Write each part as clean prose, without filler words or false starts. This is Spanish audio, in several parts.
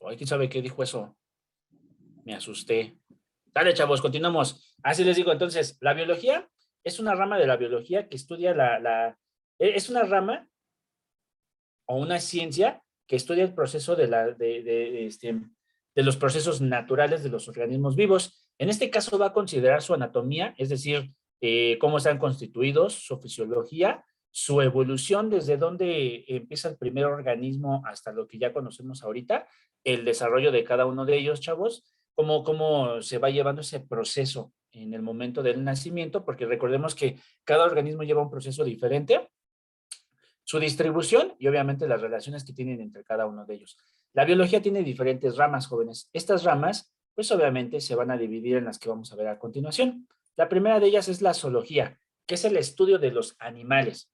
Ay, ¿quién sabe qué dijo eso? Me asusté. Dale, chavos, continuamos. Así les digo, entonces, la biología es una rama de la biología que estudia es una rama o una ciencia que estudia el proceso de los procesos naturales de los organismos vivos. En este caso va a considerar su anatomía, es decir, cómo están constituidos, su fisiología, su evolución, desde dónde empieza el primer organismo hasta lo que ya conocemos ahorita, el desarrollo de cada uno de ellos, chavos, cómo se va llevando ese proceso en el momento del nacimiento, porque recordemos que cada organismo lleva un proceso diferente, su distribución y obviamente las relaciones que tienen entre cada uno de ellos. La biología tiene diferentes ramas, jóvenes. Estas ramas, pues obviamente se van a dividir en las que vamos a ver a continuación. La primera de ellas es la zoología, que es el estudio de los animales.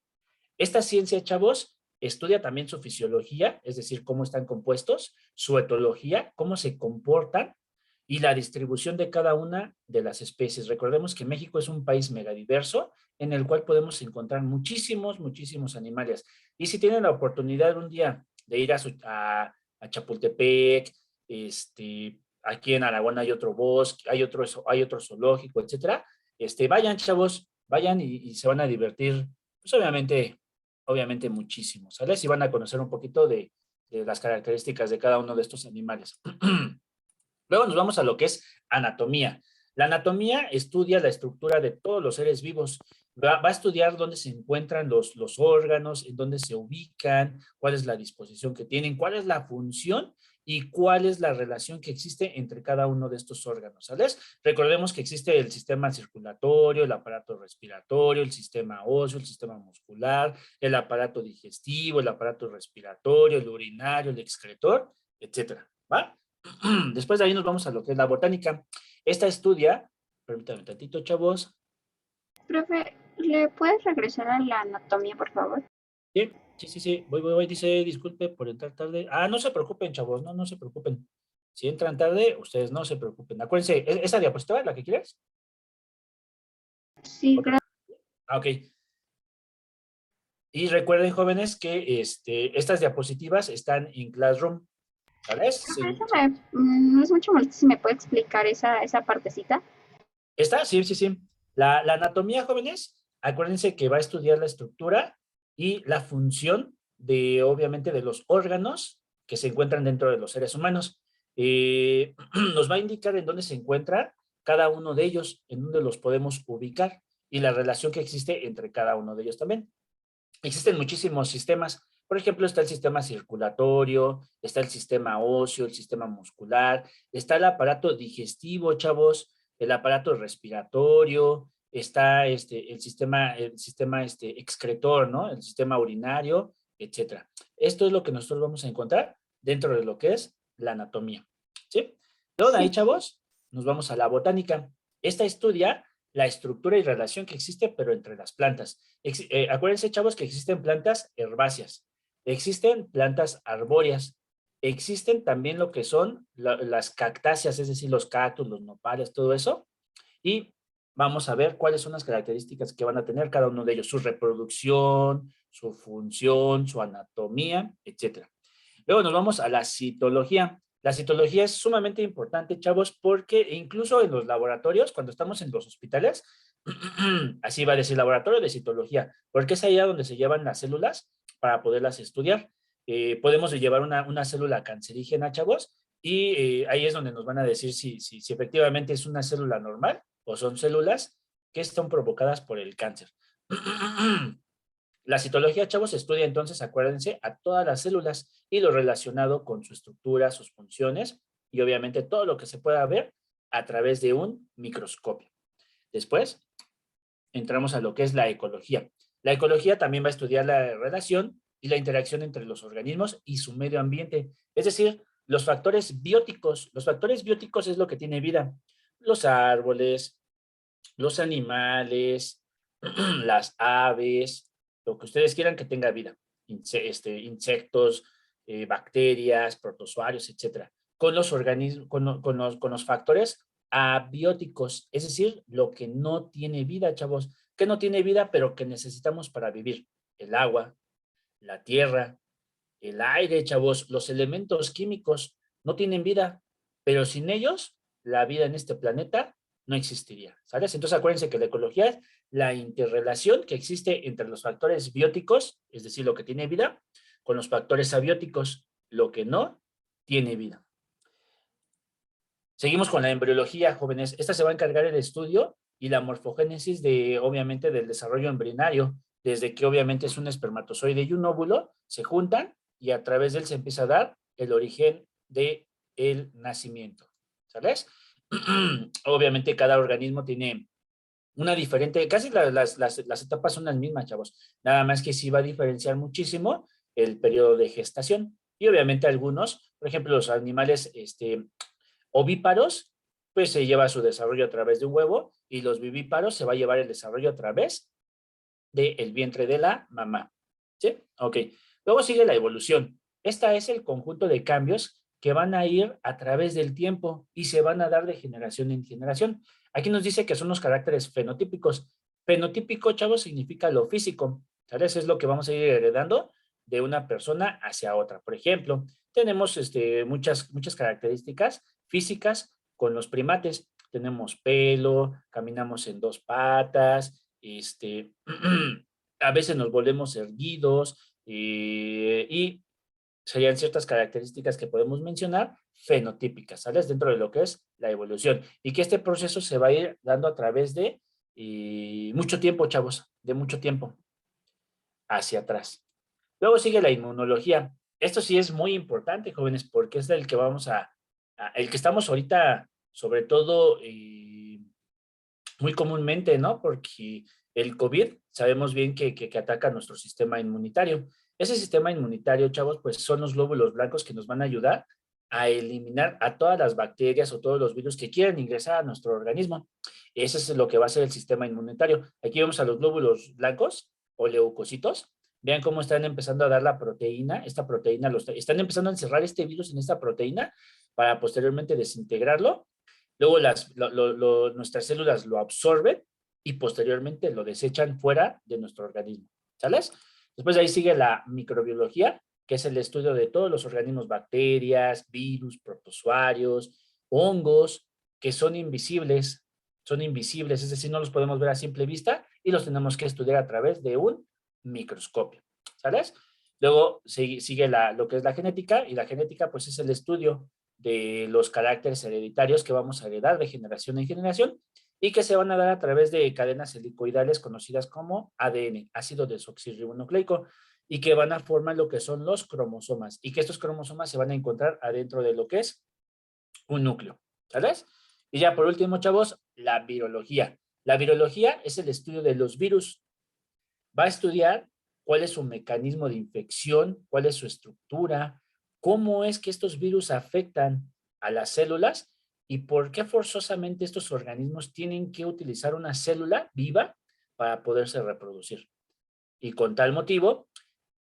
Esta ciencia, chavos, estudia también su fisiología, es decir, cómo están compuestos, su etología, cómo se comportan y la distribución de cada una de las especies. Recordemos que México es un país megadiverso en el cual podemos encontrar muchísimos animales. Y si tienen la oportunidad un día de ir a Chapultepec, aquí en Aragón hay otro bosque, hay otro zoológico, etcétera, vayan, chavos, vayan y se van a divertir, pues obviamente muchísimo, ¿sale? Si van a conocer un poquito de las características de cada uno de estos animales. Luego nos vamos a lo que es anatomía. La anatomía estudia la estructura de todos los seres vivos. Va a estudiar dónde se encuentran los órganos, en dónde se ubican, cuál es la disposición que tienen, cuál es la función y cuál es la relación que existe entre cada uno de estos órganos, ¿sabes? Recordemos que existe el sistema circulatorio, el aparato respiratorio, el sistema óseo, el sistema muscular, el aparato digestivo, el aparato respiratorio, el urinario, el excretor, etcétera, ¿va? Después de ahí nos vamos a lo que es la botánica. Esta estudia, permítanme un tantito, chavos. Profe, ¿le puedes regresar a la anatomía, por favor? Sí. Voy. Dice, disculpe por entrar tarde. Ah, no se preocupen, chavos, no se preocupen. Si entran tarde, ustedes no se preocupen. Acuérdense, ¿esa diapositiva es la que quieres? Sí, Otra. gracias. Ah, ok. Y recuerden, jóvenes, que estas diapositivas están en Classroom, ¿sabes? Profe, Sí. no es mucho molestia si me puede explicar esa partecita. ¿Está? Sí. La anatomía, jóvenes, acuérdense que va a estudiar la estructura y la función obviamente, de los órganos que se encuentran dentro de los seres humanos. Nos va a indicar en dónde se encuentra cada uno de ellos, en dónde los podemos ubicar y la relación que existe entre cada uno de ellos también. Existen muchísimos sistemas. Por ejemplo, está el sistema circulatorio, está el sistema óseo, el sistema muscular, está el aparato digestivo, chavos, el aparato respiratorio, está el sistema excretor, ¿no? El sistema urinario, etcétera. Esto es lo que nosotros vamos a encontrar dentro de lo que es la anatomía, ¿sí? Luego de ahí, Sí. chavos, nos vamos a la botánica. Esta estudia la estructura y relación que existe, pero entre las plantas. Acuérdense, chavos, que existen plantas herbáceas, existen plantas arbóreas, existen también lo que son las cactáceas, es decir, los cactus, los nopales, todo eso, y vamos a ver cuáles son las características que van a tener cada uno de ellos, su reproducción, su función, su anatomía, etcétera. Luego nos vamos a la citología. La citología es sumamente importante, chavos, porque incluso en los laboratorios, cuando estamos en los hospitales, así va a decir laboratorio de citología, porque es allá donde se llevan las células para poderlas estudiar. Podemos llevar una célula cancerígena, chavos, y ahí es donde nos van a decir si efectivamente es una célula normal o son células que están provocadas por el cáncer. La citología, chavos, estudia entonces, acuérdense, a todas las células y lo relacionado con su estructura, sus funciones y obviamente todo lo que se pueda ver a través de un microscopio. Después, entramos a lo que es la ecología. La ecología también va a estudiar la relación y la interacción entre los organismos y su medio ambiente, es decir, los factores bióticos. Los factores bióticos es lo que tiene vida. Los árboles, los animales, las aves, lo que ustedes quieran que tenga vida, insectos, bacterias, protozoarios, etcétera, con los organismos, con los factores abióticos, es decir, lo que no tiene vida, chavos, que no tiene vida, pero que necesitamos para vivir: el agua, la tierra, el aire, chavos, los elementos químicos. no tienen vida, pero sin ellos, la vida en este planeta no existiría, ¿sabes? Entonces acuérdense que la ecología es la interrelación que existe entre los factores bióticos, es decir, lo que tiene vida, con los factores abióticos, lo que no tiene vida. Seguimos con la embriología, jóvenes. Esta se va a encargar el estudio y la morfogénesis de, obviamente, del desarrollo embrionario, desde que obviamente es un espermatozoide y un óvulo, se juntan y a través de él se empieza a dar el origen del nacimiento, ¿sabes? Obviamente cada organismo tiene una diferente, casi las etapas son las mismas, chavos, nada más que sí va a diferenciar muchísimo el periodo de gestación. Y obviamente algunos, por ejemplo, los animales ovíparos, pues se lleva su desarrollo a través de un huevo, y los vivíparos se va a llevar el desarrollo a través del vientre de la mamá. ¿Sí? Ok. Luego sigue la evolución. Esta es el conjunto de cambios que van a ir a través del tiempo y se van a dar de generación en generación. Aquí nos dice que son los caracteres fenotípicos. Fenotípico, chavos, significa lo físico. ¿Sabes? Es lo que vamos a ir heredando de una persona hacia otra. Por ejemplo, tenemos muchas características físicas con los primates. Tenemos pelo, caminamos en dos patas, a veces nos volvemos erguidos, y serían ciertas características que podemos mencionar fenotípicas, ¿sales? Dentro de lo que es la evolución. Y que este proceso se va a ir dando a través de mucho tiempo, chavos, de mucho tiempo hacia atrás. Luego sigue la inmunología. Esto sí es muy importante, jóvenes, porque es el que vamos el que estamos ahorita, sobre todo, muy comúnmente, ¿no? Porque el COVID sabemos bien que ataca nuestro sistema inmunitario. Ese sistema inmunitario, chavos, pues son los glóbulos blancos que nos van a ayudar a eliminar a todas las bacterias o todos los virus que quieran ingresar a nuestro organismo. Eso es lo que va a hacer el sistema inmunitario. Aquí vemos a los glóbulos blancos o leucocitos. Vean cómo están empezando a dar la proteína. Esta proteína, están empezando a encerrar este virus en esta proteína para posteriormente desintegrarlo. Luego nuestras células lo absorben y posteriormente lo desechan fuera de nuestro organismo. ¿Sales? Después de ahí sigue la microbiología, que es el estudio de todos los organismos, bacterias, virus, protozoarios, hongos, que son invisibles, es decir, no los podemos ver a simple vista y los tenemos que estudiar a través de un microscopio. ¿Sales? Luego sigue lo que es la genética, y la genética pues es el estudio de los caracteres hereditarios que vamos a heredar de generación en generación y que se van a dar a través de cadenas helicoidales conocidas como ADN, ácido desoxirribonucleico, y que van a formar lo que son los cromosomas, y que estos cromosomas se van a encontrar adentro de lo que es un núcleo, ¿sabes? Y ya por último, chavos, la virología. La virología es el estudio de los virus. Va a estudiar cuál es su mecanismo de infección, cuál es su estructura, cómo es que estos virus afectan a las células y por qué forzosamente estos organismos tienen que utilizar una célula viva para poderse reproducir. Y con tal motivo,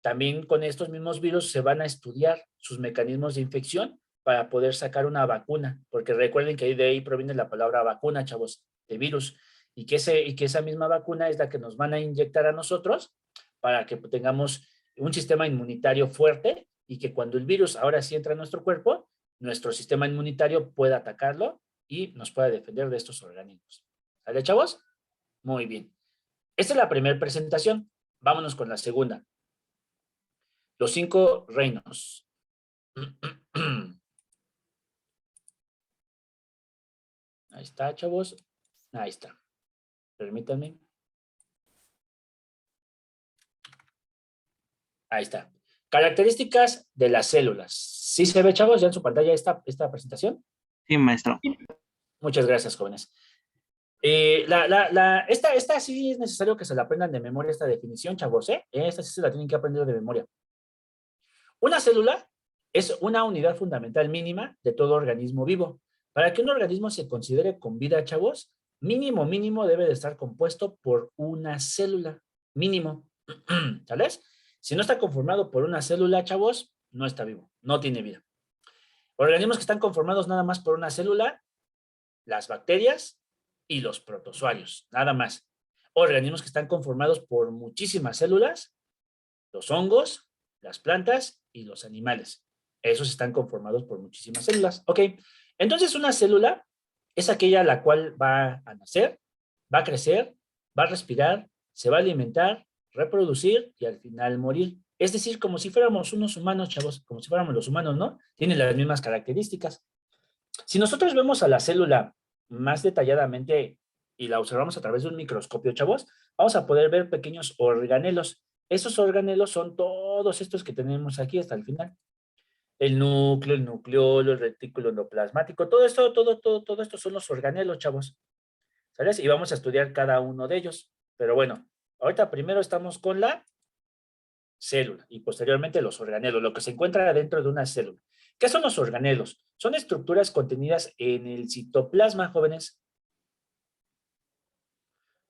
también con estos mismos virus se van a estudiar sus mecanismos de infección para poder sacar una vacuna, porque recuerden que de ahí proviene la palabra vacuna, chavos, de virus, y que esa misma vacuna es la que nos van a inyectar a nosotros para que tengamos un sistema inmunitario fuerte y que cuando el virus ahora sí entra a nuestro cuerpo, nuestro sistema inmunitario pueda atacarlo y nos pueda defender de estos organismos. ¿Sale, chavos? Muy bien. Esta es la primera presentación. Vámonos con la segunda. Los 5 reinos. Ahí está, chavos. Ahí está. Permítanme. Ahí está. Características de las células. ¿Sí se ve, chavos, ya en su pantalla esta presentación? Sí, maestro. Muchas gracias, jóvenes. Esta sí es necesario que se la aprendan de memoria, esta definición, chavos, ¿eh? Esta sí se la tienen que aprender de memoria. Una célula es una unidad fundamental mínima de todo organismo vivo. Para que un organismo se considere con vida, chavos, mínimo debe de estar compuesto por una célula. Mínimo. ¿Sales? Si no está conformado por una célula, chavos, no está vivo, no tiene vida. Organismos que están conformados nada más por una célula, las bacterias y los protozoarios, nada más. Organismos que están conformados por muchísimas células, los hongos, las plantas y los animales. Esos están conformados por muchísimas células. Ok, entonces una célula es aquella la cual va a nacer, va a crecer, va a respirar, se va a alimentar, reproducir y al final morir. Es decir, como si fuéramos unos humanos, chavos, como si fuéramos los humanos, ¿no? Tienen las mismas características. Si nosotros vemos a la célula más detalladamente y la observamos a través de un microscopio, chavos, vamos a poder ver pequeños organelos. Esos organelos son todos estos que tenemos aquí hasta el final. El núcleo, el nucleolo, el retículo endoplasmático, todo esto, todo esto son los organelos, chavos. ¿Sabes? Y vamos a estudiar cada uno de ellos. Pero bueno, ahorita primero estamos con la célula y posteriormente los organelos, lo que se encuentra dentro de una célula. ¿Qué son los organelos? Son estructuras contenidas en el citoplasma, jóvenes.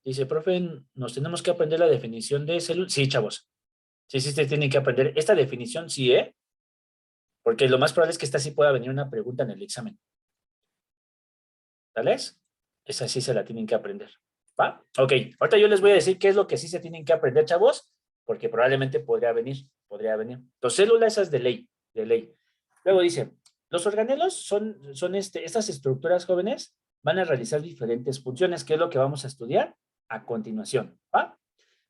Dice, profe, ¿nos tenemos que aprender la definición de célula? Sí, chavos. Sí, se tienen que aprender. Esta definición sí, ¿eh? Porque lo más probable es que esta sí pueda venir una pregunta en el examen. ¿Tales? Esa sí se la tienen que aprender. ¿Va? Ok, ahorita yo les voy a decir qué es lo que sí se tienen que aprender, chavos, porque probablemente podría venir. Entonces, célula esas de ley, de ley. Luego dice, los organelos son estas estructuras jóvenes van a realizar diferentes funciones, que es lo que vamos a estudiar a continuación, ¿va?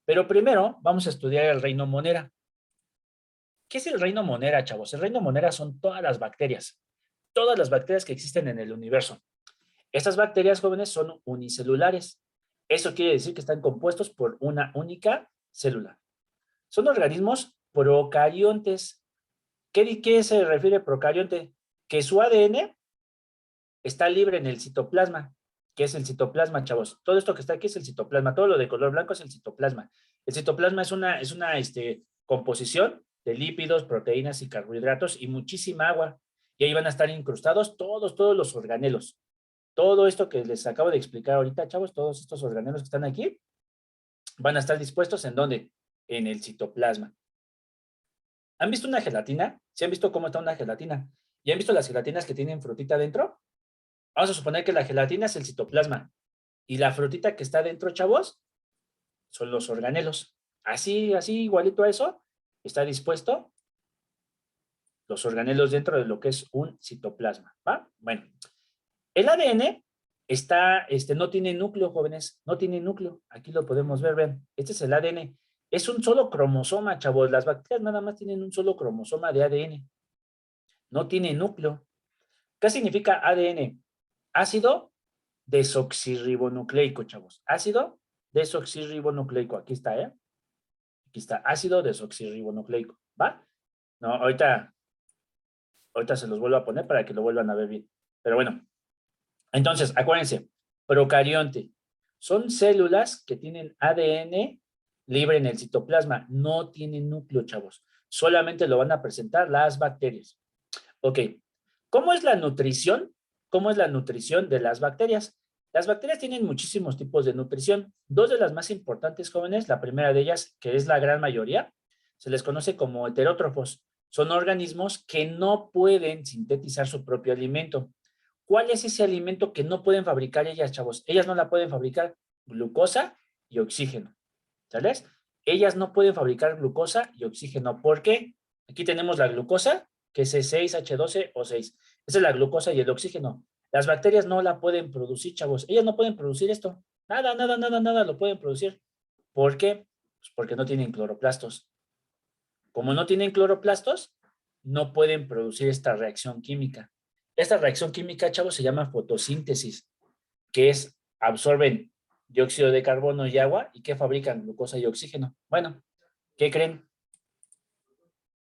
Pero primero vamos a estudiar el reino Monera. ¿Qué es el reino Monera, chavos? El reino Monera son todas las bacterias que existen en el universo. Estas bacterias jóvenes son unicelulares. Eso quiere decir que están compuestos por una única célula. Son organismos procariontes. ¿Qué se refiere a procarionte? Que su ADN está libre en el citoplasma. ¿Qué es el citoplasma, chavos? Todo esto que está aquí es el citoplasma. Todo lo de color blanco es el citoplasma. El citoplasma es una composición de lípidos, proteínas y carbohidratos y muchísima agua. Y ahí van a estar incrustados todos los organelos. Todo esto que les acabo de explicar ahorita, chavos, todos estos organelos que están aquí, van a estar dispuestos ¿en dónde? En el citoplasma. ¿Han visto una gelatina? ¿Sí han visto cómo está una gelatina? ¿Y han visto las gelatinas que tienen frutita dentro? Vamos a suponer que la gelatina es el citoplasma. Y la frutita que está dentro, chavos, son los organelos. Así, igualito a eso, está dispuesto los organelos dentro de lo que es un citoplasma, ¿va? Bueno, el ADN no tiene núcleo, jóvenes, no tiene núcleo. Aquí lo podemos ver, ven. Este es el ADN. Es un solo cromosoma, chavos. Las bacterias nada más tienen un solo cromosoma de ADN. No tiene núcleo. ¿Qué significa ADN? Ácido desoxirribonucleico, chavos. Ácido desoxirribonucleico. Aquí está, ¿eh? Aquí está, ácido desoxirribonucleico. ¿Va? No, ahorita se los vuelvo a poner para que lo vuelvan a ver bien. Pero bueno, entonces, acuérdense, procarionte. Son células que tienen ADN libre en el citoplasma. No tienen núcleo, chavos. Solamente lo van a presentar las bacterias. Ok. ¿Cómo es la nutrición? ¿Cómo es la nutrición de las bacterias? Las bacterias tienen muchísimos tipos de nutrición. Dos de las más importantes, jóvenes, la primera de ellas, que es la gran mayoría, se les conoce como heterótrofos. Son organismos que no pueden sintetizar su propio alimento. ¿Cuál es ese alimento que no pueden fabricar ellas, chavos? Ellas no la pueden fabricar. Glucosa y oxígeno. ¿Sabes? Ellas no pueden fabricar glucosa y oxígeno. ¿Por qué? Aquí tenemos la glucosa, que es C6H12O6. Esa es la glucosa y el oxígeno. Las bacterias no la pueden producir, chavos. Ellas no pueden producir esto. Nada lo pueden producir. ¿Por qué? Pues porque no tienen cloroplastos. Como no tienen cloroplastos, no pueden producir esta reacción química. Esta reacción química, chavos, se llama fotosíntesis, que es absorben dióxido de carbono y agua y que fabrican glucosa y oxígeno. Bueno, ¿qué creen?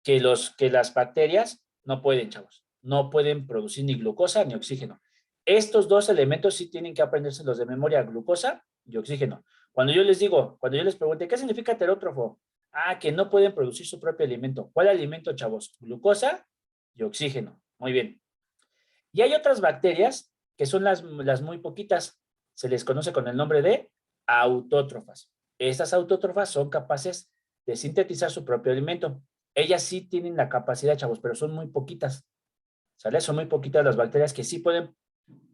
Que las bacterias no pueden, chavos. No pueden producir ni glucosa ni oxígeno. Estos dos elementos sí tienen que aprendérselos de memoria, glucosa y oxígeno. Cuando yo les pregunte, ¿qué significa heterótrofo? Ah, que no pueden producir su propio alimento. ¿Cuál alimento, chavos? Glucosa y oxígeno. Muy bien. Y hay otras bacterias que son las muy poquitas. Se les conoce con el nombre de autótrofas. Estas autótrofas son capaces de sintetizar su propio alimento. Ellas sí tienen la capacidad, chavos, pero son muy poquitas. ¿Sale? Son muy poquitas las bacterias que sí pueden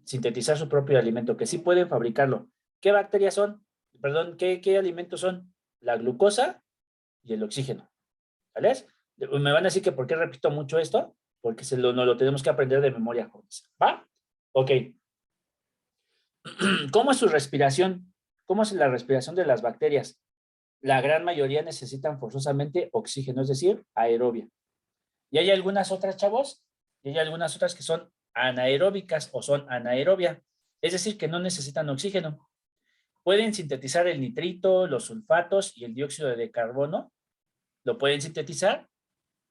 sintetizar su propio alimento, que sí pueden fabricarlo. ¿Qué bacterias son? Perdón, ¿qué alimentos son? La glucosa y el oxígeno. ¿Sale? Me van a decir que ¿por qué repito mucho esto? porque no lo tenemos que aprender de memoria, jóvenes. ¿Va? Ok. ¿Cómo es su respiración? ¿Cómo es la respiración de las bacterias? La gran mayoría necesitan forzosamente oxígeno, es decir, aerobia. Y hay algunas otras, chavos, y hay algunas otras que son anaeróbicas o son anaerobia, es decir, que no necesitan oxígeno. Pueden sintetizar el nitrito, los sulfatos y el dióxido de carbono, lo pueden sintetizar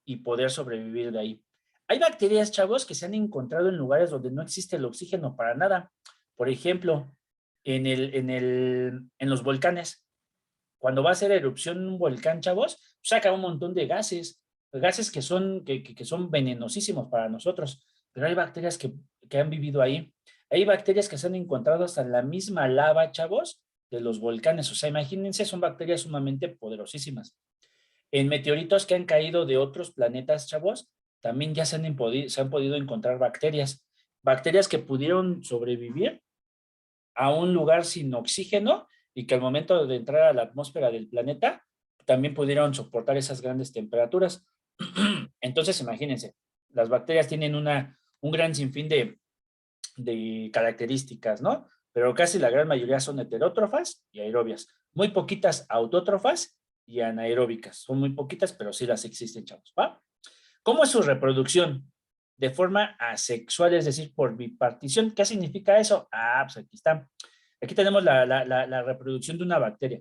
y poder sobrevivir de ahí. Hay bacterias, chavos, que se han encontrado en lugares donde no existe el oxígeno para nada. Por ejemplo, en los volcanes. Cuando va a hacer erupción un volcán, chavos, saca un montón de gases, gases que son venenosísimos para nosotros, pero hay bacterias que han vivido ahí. Hay bacterias que se han encontrado hasta en la misma lava, chavos, de los volcanes. O sea, imagínense, son bacterias sumamente poderosísimas. En meteoritos que han caído de otros planetas, chavos, también ya se han podido encontrar bacterias. Bacterias que pudieron sobrevivir a un lugar sin oxígeno y que al momento de entrar a la atmósfera del planeta también pudieron soportar esas grandes temperaturas. Entonces, imagínense, las bacterias tienen un gran sinfín de características, ¿no? Pero casi la gran mayoría son heterótrofas y aerobias. Muy poquitas autótrofas y anaeróbicas. Son muy poquitas, pero sí las existen, chavos, ¿va? ¿Cómo es su reproducción? De forma asexual, es decir, por bipartición. ¿Qué significa eso? Ah, pues aquí está. Aquí tenemos la reproducción de una bacteria.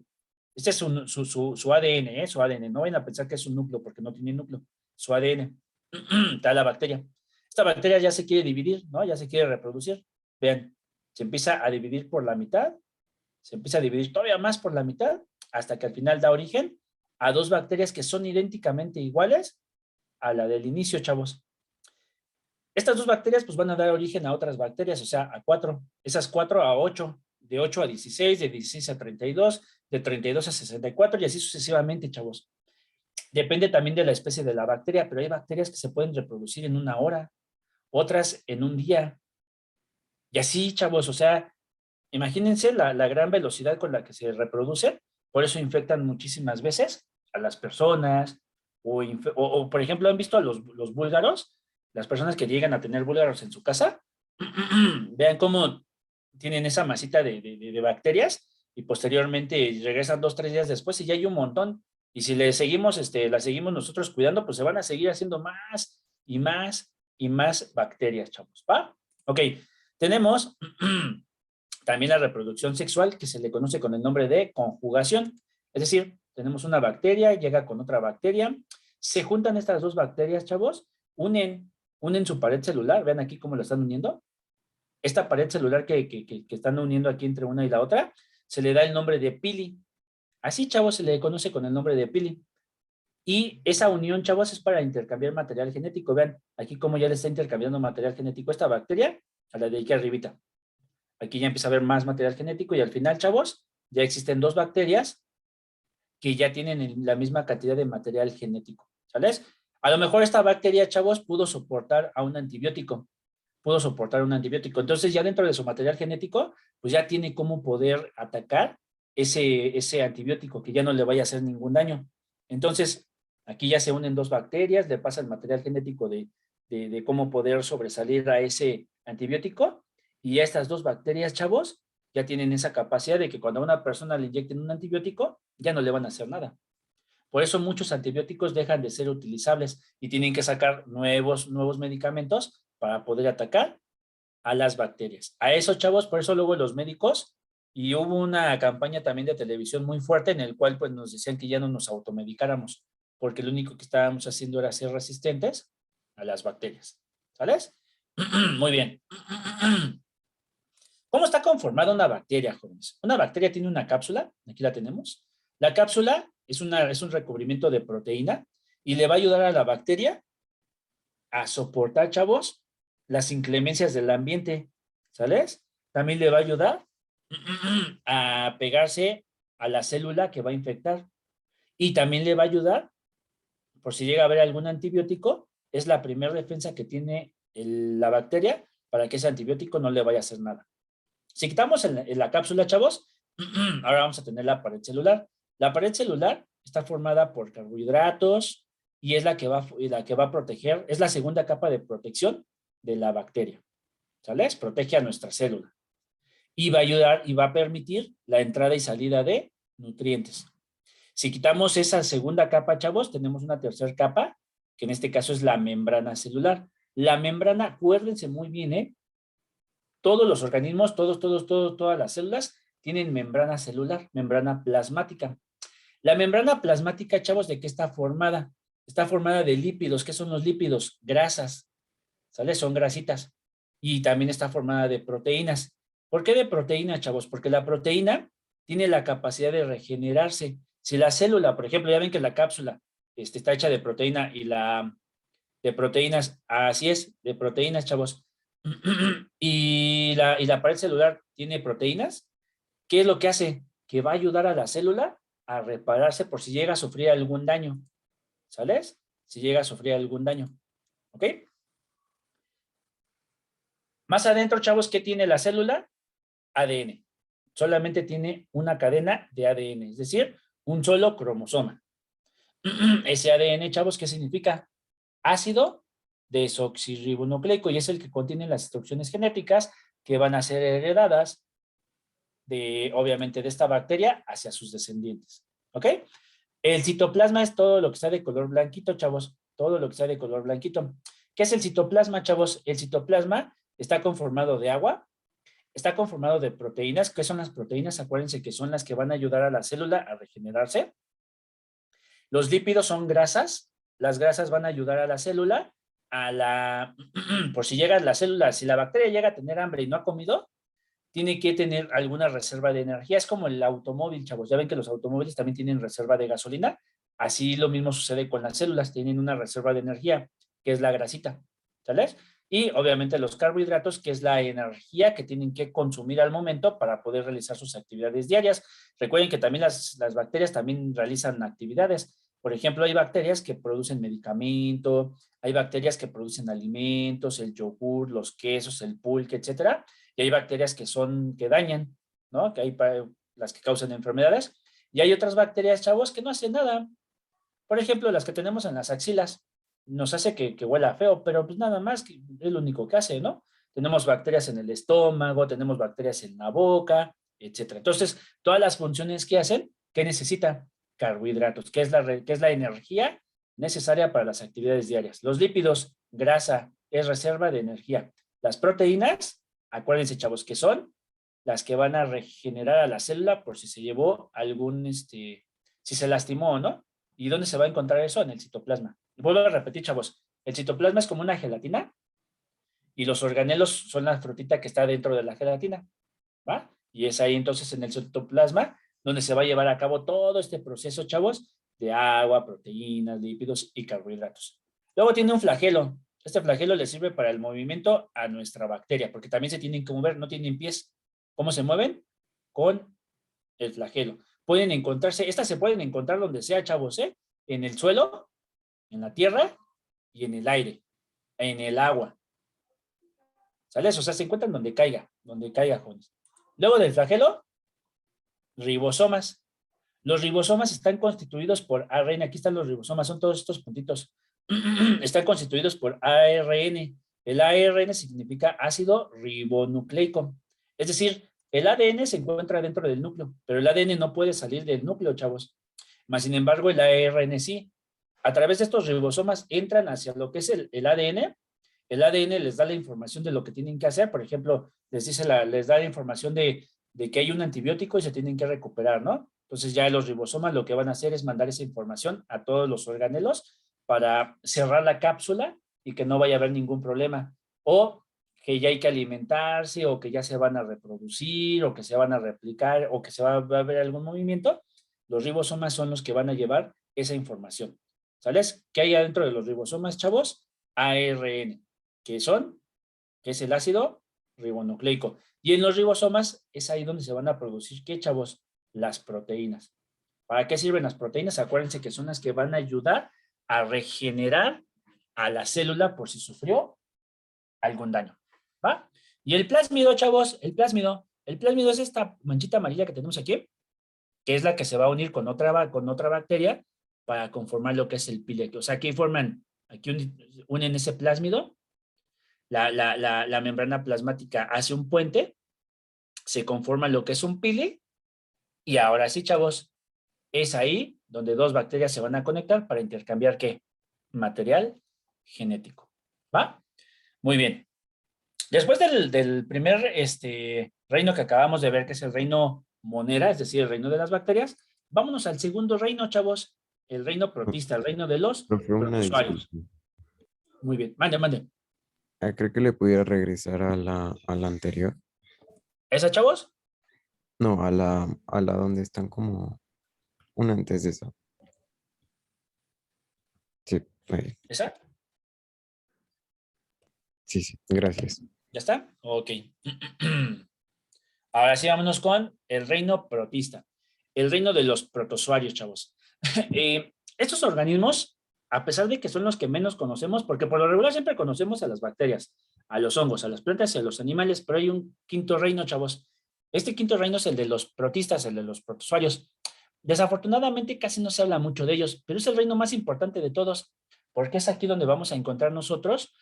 Este es su ADN, ¿eh? Su ADN. No vayan a pensar que es un núcleo porque no tiene núcleo. Su ADN. Está la bacteria. Esta bacteria ya se quiere dividir, ¿no? Ya se quiere reproducir. Vean, se empieza a dividir por la mitad, se empieza a dividir todavía más por la mitad, hasta que al final da origen a dos bacterias que son idénticamente iguales a la del inicio, chavos. Estas dos bacterias pues van a dar origen a otras bacterias, o sea, a 4, esas 4 a 8, de 8 a 16, de 16 a 32, de 32 a 64 y así sucesivamente, chavos. Depende también de la especie de la bacteria, pero hay bacterias que se pueden reproducir en una hora, otras en un día. Y así, chavos, o sea, imagínense la gran velocidad con la que se reproducen, por eso infectan muchísimas veces a las personas, o por ejemplo, ¿han visto a los búlgaros? Las personas que llegan a tener búlgaros en su casa, vean cómo tienen esa masita de bacterias y posteriormente regresan 2, 3 días después y ya hay un montón. Y si le seguimos, la seguimos nosotros cuidando, pues se van a seguir haciendo más y más y más bacterias, chavos, ¿va? Ok, tenemos también la reproducción sexual, que se le conoce con el nombre de conjugación. Es decir, tenemos una bacteria, llega con otra bacteria, se juntan estas dos bacterias, chavos, unen su pared celular, vean aquí cómo lo están uniendo. Esta pared celular que están uniendo aquí entre una y la otra, se le da el nombre de pili. Así, chavos, se le conoce con el nombre de pili. Y esa unión, chavos, es para intercambiar material genético. Vean, aquí cómo ya le está intercambiando material genético esta bacteria a la de aquí arribita. Aquí ya empieza a haber más material genético y al final, chavos, ya existen dos bacterias que ya tienen la misma cantidad de material genético, ¿sales? A lo mejor esta bacteria, chavos, pudo soportar a un antibiótico, Entonces ya dentro de su material genético, pues ya tiene cómo poder atacar ese antibiótico que ya no le vaya a hacer ningún daño. Entonces, aquí ya se unen dos bacterias, le pasa el material genético de cómo poder sobresalir a ese antibiótico y a estas dos bacterias, chavos, ya tienen esa capacidad de que cuando a una persona le inyecten un antibiótico, ya no le van a hacer nada. Por eso muchos antibióticos dejan de ser utilizables y tienen que sacar nuevos medicamentos para poder atacar a las bacterias. A eso, chavos, por eso luego los médicos, y hubo una campaña también de televisión muy fuerte en el cual pues nos decían que ya no nos automedicáramos, porque lo único que estábamos haciendo era ser resistentes a las bacterias. ¿Sales? Muy bien. ¿Cómo está conformada una bacteria, jóvenes? Una bacteria tiene una cápsula, aquí la tenemos. La cápsula es un recubrimiento de proteína y le va a ayudar a la bacteria a soportar, chavos, las inclemencias del ambiente, ¿sales? También le va a ayudar a pegarse a la célula que va a infectar y también le va a ayudar, por si llega a haber algún antibiótico, es la primera defensa que tiene la bacteria para que ese antibiótico no le vaya a hacer nada. Si quitamos en la cápsula, chavos, ahora vamos a tener la pared celular. La pared celular está formada por carbohidratos, y es la que va a proteger, es la segunda capa de protección de la bacteria. ¿Sale? Protege a nuestra célula. Y va a ayudar y va a permitir la entrada y salida de nutrientes. Si quitamos esa segunda capa, chavos, tenemos una tercera capa, que en este caso es la membrana celular. La membrana, acuérdense muy bien, ¿eh? Todos los organismos, todas las células tienen membrana celular, membrana plasmática. La membrana plasmática, chavos, ¿de qué está formada? Está formada de lípidos. ¿Qué son los lípidos? Grasas, ¿sale? Son grasitas. Y también está formada de proteínas. ¿Por qué de proteína, chavos? Porque la proteína tiene la capacidad de regenerarse. Si la célula, por ejemplo, ya ven que la cápsula está hecha de proteína y de proteínas, así es, de proteínas, chavos. Y la pared celular tiene proteínas. ¿Qué es lo que hace? Que va a ayudar a la célula a repararse por si llega a sufrir algún daño. ¿Sales? Si llega a sufrir algún daño. ¿Ok? Más adentro, chavos, ¿qué tiene la célula? ADN. Solamente tiene una cadena de ADN, es decir, un solo cromosoma. Ese ADN, chavos, ¿qué significa? Ácido desoxirribonucleico, y es el que contiene las instrucciones genéticas que van a ser heredadas obviamente, de esta bacteria hacia sus descendientes. ¿Ok? El citoplasma es todo lo que está de color blanquito, chavos. Todo lo que está de color blanquito. ¿Qué es el citoplasma, chavos? El citoplasma está conformado de agua, está conformado de proteínas. ¿Qué son las proteínas? Acuérdense que son las que van a ayudar a la célula a regenerarse. Los lípidos son grasas. Las grasas van a ayudar a la célula por si llega la célula, si la bacteria llega a tener hambre y no ha comido, tiene que tener alguna reserva de energía. Es como el automóvil, chavos. Ya ven que los automóviles también tienen reserva de gasolina. Así lo mismo sucede con las células. Tienen una reserva de energía, que es la grasita. ¿Sales? Y obviamente los carbohidratos, que es la energía que tienen que consumir al momento para poder realizar sus actividades diarias. Recuerden que también las bacterias también realizan actividades. Por ejemplo, hay bacterias que producen medicamento, hay bacterias que producen alimentos, el yogur, los quesos, el pulque, etcétera. Y hay bacterias que dañan, ¿no? Que hay las que causan enfermedades. Y hay otras bacterias, chavos, que no hacen nada. Por ejemplo, las que tenemos en las axilas. Nos hace que huela feo, pero pues nada más, que es lo único que hace, ¿no? Tenemos bacterias en el estómago, tenemos bacterias en la boca, etcétera. Entonces, todas las funciones que hacen, ¿qué necesitan? Carbohidratos, que es la energía necesaria para las actividades diarias. Los lípidos, grasa, es reserva de energía. Las proteínas, acuérdense, chavos, que son las que van a regenerar a la célula por si se llevó si se lastimó, ¿no? ¿Y dónde se va a encontrar eso? En el citoplasma. Y vuelvo a repetir, chavos, el citoplasma es como una gelatina y los organelos son la frutita que está dentro de la gelatina, ¿va? Y es ahí entonces en el citoplasma donde se va a llevar a cabo todo este proceso, chavos, de agua, proteínas, lípidos y carbohidratos. Luego tiene un flagelo. Este flagelo le sirve para el movimiento a nuestra bacteria, porque también se tienen que mover, no tienen pies. ¿Cómo se mueven? Con el flagelo. Pueden encontrarse, estas se pueden encontrar donde sea, chavos, ¿eh? En el suelo, en la tierra y en el aire, en el agua. ¿Sale? O sea, se encuentran donde caiga, jóvenes. Luego del flagelo, ribosomas. Los ribosomas están constituidos por ARN. Aquí están los ribosomas, son todos estos puntitos. Están constituidos por ARN. El ARN significa ácido ribonucleico. Es decir, el ADN se encuentra dentro del núcleo, pero el ADN no puede salir del núcleo, chavos. Más sin embargo, el ARN sí. A través de estos ribosomas entran hacia lo que es el ADN. El ADN les da la información de lo que tienen que hacer. Por ejemplo, les da la información de que hay un antibiótico y se tienen que recuperar, ¿no? Entonces ya los ribosomas lo que van a hacer es mandar esa información a todos los organelos para cerrar la cápsula y que no vaya a haber ningún problema. O que ya hay que alimentarse, o que ya se van a reproducir, o que se van a replicar, o que va a haber algún movimiento. Los ribosomas son los que van a llevar esa información. ¿Sales? ¿Qué hay adentro de los ribosomas, chavos? ARN, que es el ácido ribonucleico. Y en los ribosomas es ahí donde se van a producir, ¿qué, chavos? Las proteínas. ¿Para qué sirven las proteínas? Acuérdense que son las que van a ayudar a regenerar a la célula por si sufrió algún daño, ¿va? Y el plásmido, chavos, el plásmido es esta manchita amarilla que tenemos aquí, que es la que se va a unir con otra bacteria para conformar lo que es el pile. O sea, aquí unen ese plásmido, la membrana plasmática hace un puente, se conforma lo que es un pili, y ahora sí, chavos, es ahí donde dos bacterias se van a conectar para intercambiar, ¿qué? Material genético, ¿va? Muy bien. Después del primer reino que acabamos de ver, que es el reino monera, es decir, el reino de las bacterias, vámonos al segundo reino, chavos, el reino protista, el reino de los Profe, una disculpa. protozoarios. Muy bien, mande. ¿Cree que le pudiera regresar a la anterior? ¿Esa, chavos? No, a la donde están como una antes de esa. Sí, ahí. ¿Esa? Sí, sí, gracias. ¿Ya está? Ok. Ahora sí, vámonos con el reino protista, el reino de los protozoarios, chavos. Estos organismos, a pesar de que son los que menos conocemos, porque por lo regular siempre conocemos a las bacterias, a los hongos, a las plantas y a los animales, pero hay un quinto reino, chavos. Este quinto reino es el de los protistas, el de los protozoarios. Desafortunadamente casi no se habla mucho de ellos, pero es el reino más importante de todos, porque es aquí donde vamos a encontrar nosotros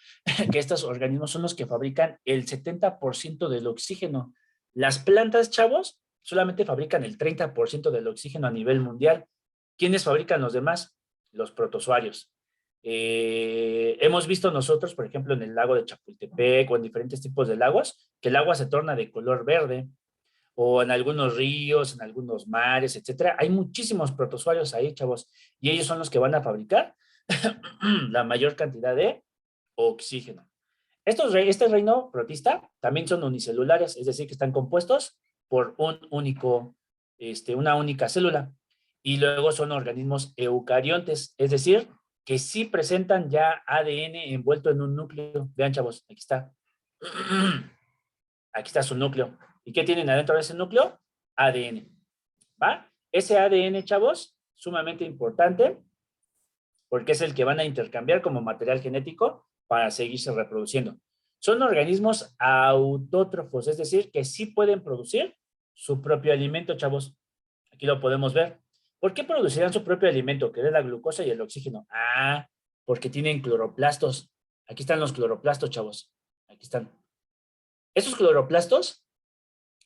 que estos organismos son los que fabrican el 70% del oxígeno. Las plantas, chavos, solamente fabrican el 30% del oxígeno a nivel mundial. ¿Quiénes fabrican los demás? Los protozoarios. Hemos visto nosotros, por ejemplo, en el lago de Chapultepec o en diferentes tipos de lagos, que el agua se torna de color verde, o en algunos ríos, en algunos mares, etcétera. Hay muchísimos protozoarios ahí, chavos, y ellos son los que van a fabricar la mayor cantidad de oxígeno. Este reino protista también son unicelulares, es decir, que están compuestos por una única célula. Y luego son organismos eucariontes, es decir, que sí presentan ya ADN envuelto en un núcleo. Vean, chavos, aquí está. Aquí está su núcleo. ¿Y qué tienen adentro de ese núcleo? ADN. ¿Va? Ese ADN, chavos, sumamente importante, porque es el que van a intercambiar como material genético para seguirse reproduciendo. Son organismos autótrofos, es decir, que sí pueden producir su propio alimento, chavos. Aquí lo podemos ver. ¿Por qué producirán su propio alimento, que es la glucosa y el oxígeno? Ah, porque tienen cloroplastos. Aquí están los cloroplastos, chavos. Aquí están. Estos cloroplastos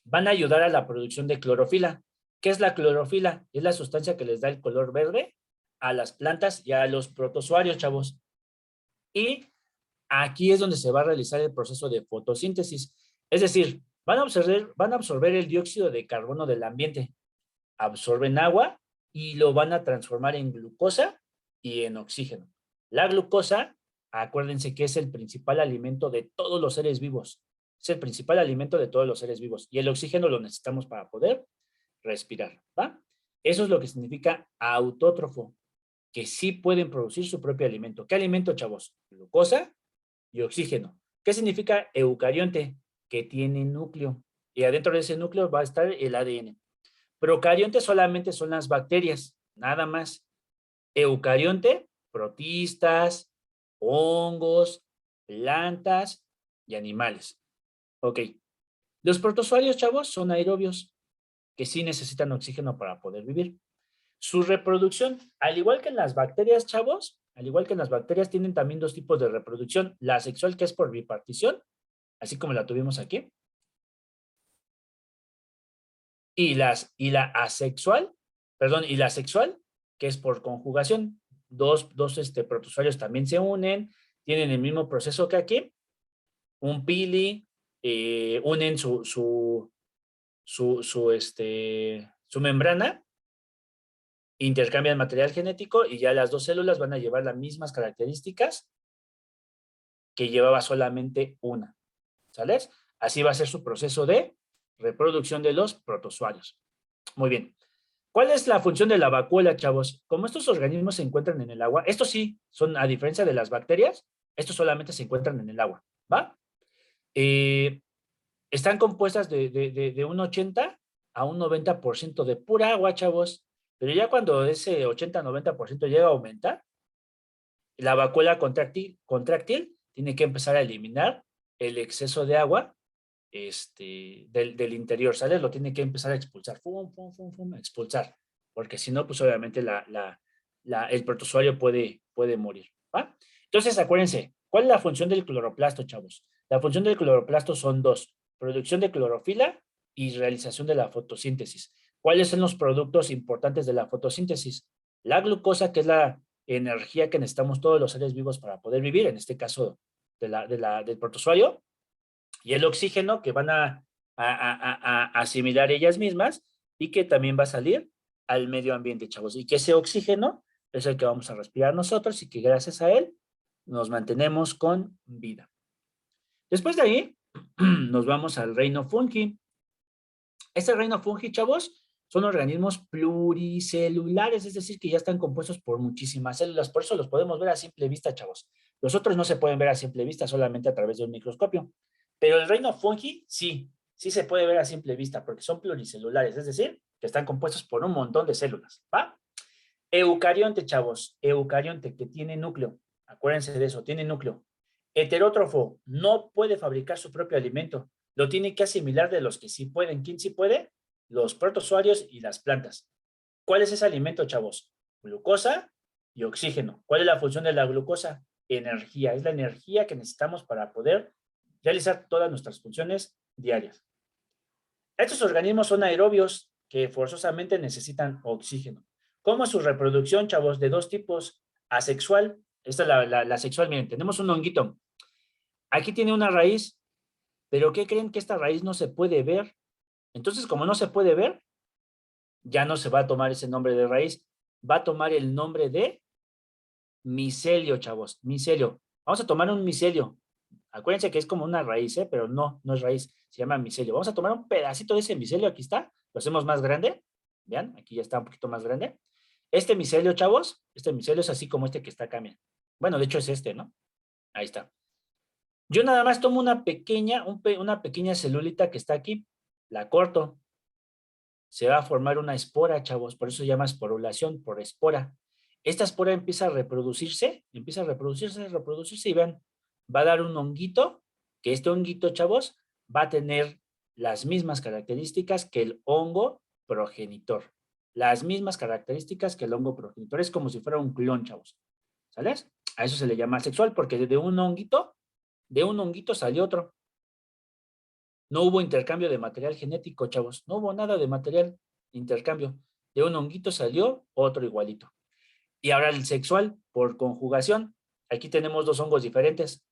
van a ayudar a la producción de clorofila. ¿Qué es la clorofila? Es la sustancia que les da el color verde a las plantas y a los protozoarios, chavos. Y aquí es donde se va a realizar el proceso de fotosíntesis. Es decir, van a absorber el dióxido de carbono del ambiente, absorben agua y lo van a transformar en glucosa y en oxígeno. La glucosa, acuérdense que es el principal alimento de todos los seres vivos. Es el principal alimento de todos los seres vivos. Y el oxígeno lo necesitamos para poder respirar, ¿va? Eso es lo que significa autótrofo, que sí pueden producir su propio alimento. ¿Qué alimento, chavos? Glucosa y oxígeno. ¿Qué significa eucarionte? Que tiene núcleo. Y adentro de ese núcleo va a estar el ADN. Procarionte solamente son las bacterias, nada más. Eucarionte, protistas, hongos, plantas y animales. Ok. Los protozoarios, chavos, son aerobios, que sí necesitan oxígeno para poder vivir. Su reproducción, al igual que en las bacterias, chavos, al igual que en las bacterias, tienen también dos tipos de reproducción. La sexual, que es por bipartición, así como la tuvimos aquí. Y la asexual, perdón, y la sexual, que es por conjugación. Dos protozoarios también se unen, tienen el mismo proceso que aquí. Un pili, unen su membrana, intercambian material genético y ya las dos células van a llevar las mismas características que llevaba solamente una. ¿Sales? Así va a ser su proceso de reproducción de los protozoarios. Muy bien. ¿Cuál es la función de la vacuola, chavos? Como estos organismos se encuentran en el agua, estos sí son, a diferencia de las bacterias, estos solamente se encuentran en el agua, ¿va? Están compuestas de un 80 a un 90% de pura agua, chavos. Pero ya cuando ese 80-90% llega a aumentar, la vacuola contráctil tiene que empezar a eliminar el exceso de agua del interior, ¿sale? Lo tiene que empezar a expulsar, expulsar, porque si no, pues obviamente el protozoario puede morir, ¿va? Entonces, acuérdense, ¿cuál es la función del cloroplasto, chavos? La función del cloroplasto son dos: producción de clorofila y realización de la fotosíntesis. ¿Cuáles son los productos importantes de la fotosíntesis? La glucosa, que es la energía que necesitamos todos los seres vivos para poder vivir, en este caso del protozoario, y el oxígeno, que van a asimilar ellas mismas y que también va a salir al medio ambiente, chavos. Y que ese oxígeno es el que vamos a respirar nosotros y que gracias a él nos mantenemos con vida. Después de ahí, nos vamos al reino fungi. Este reino fungi, chavos, son organismos pluricelulares, es decir, que ya están compuestos por muchísimas células. Por eso los podemos ver a simple vista, chavos. Los otros no se pueden ver a simple vista, solamente a través de un microscopio. Pero el reino fungi, sí se puede ver a simple vista, porque son pluricelulares, es decir, que están compuestos por un montón de células, ¿va? Eucarionte, chavos, eucarionte, que tiene núcleo. Acuérdense de eso, tiene núcleo. Heterótrofo, no puede fabricar su propio alimento. Lo tiene que asimilar de los que sí pueden. ¿Quién sí puede? Los protozoarios y las plantas. ¿Cuál es ese alimento, chavos? Glucosa y oxígeno. ¿Cuál es la función de la glucosa? Energía. Es la energía que necesitamos para poder realizar todas nuestras funciones diarias. Estos organismos son aerobios que forzosamente necesitan oxígeno. ¿Cómo es su reproducción, chavos? De dos tipos. Asexual. Esta es la sexual. Miren, tenemos un honguito. Aquí tiene una raíz. ¿Pero qué creen? Que esta raíz no se puede ver. Entonces, como no se puede ver, ya no se va a tomar ese nombre de raíz. Va a tomar el nombre de micelio, chavos. Micelio. Vamos a tomar un micelio. Acuérdense que es como una raíz, pero no es raíz. Se llama micelio. Vamos a tomar un pedacito de ese micelio. Aquí está. Lo hacemos más grande. Vean, aquí ya está un poquito más grande. Este micelio, chavos, este micelio es así como este que está acá. Miren. Bueno, de hecho es este, ¿no? Ahí está. Yo nada más tomo una pequeña celulita que está aquí, la corto. Se va a formar una espora, chavos, por eso se llama esporulación, por espora. Esta espora empieza a reproducirse y vean, va a dar un honguito, que este honguito, chavos, va a tener las mismas características que el hongo progenitor. Las mismas características que el hongo progenitor. Es como si fuera un clon, chavos. ¿Sales? A eso se le llama asexual, porque de un honguito salió otro. No hubo intercambio de material genético, chavos. No hubo nada de material intercambio. De un honguito salió otro igualito. Y ahora el sexual, por conjugación. Aquí tenemos dos hongos diferentes.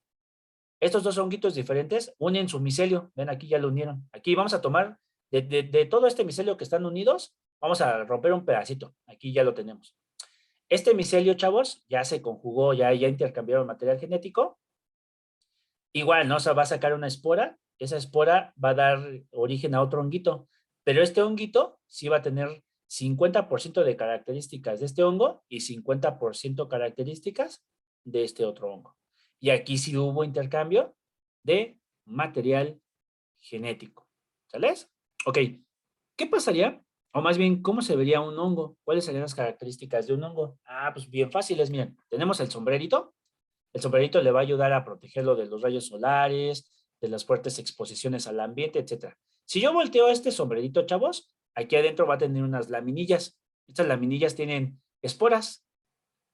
Estos dos honguitos diferentes unen su micelio. Ven, aquí ya lo unieron. Aquí vamos a tomar, de todo este micelio que están unidos, vamos a romper un pedacito. Aquí ya lo tenemos. Este micelio, chavos, ya se conjugó, ya intercambiaron material genético. Igual, ¿no? O sea, va a sacar una espora. Esa espora va a dar origen a otro honguito. Pero este honguito sí va a tener 50% de características de este hongo y 50% características de este otro hongo. Y aquí sí hubo intercambio de material genético. ¿Sales? Ok. ¿Qué pasaría? O más bien, ¿cómo se vería un hongo? ¿Cuáles serían las características de un hongo? Ah, pues bien fáciles. Miren, tenemos el sombrerito. El sombrerito le va a ayudar a protegerlo de los rayos solares, de las fuertes exposiciones al ambiente, etc. Si yo volteo este sombrerito, chavos, aquí adentro va a tener unas laminillas. Estas laminillas tienen esporas,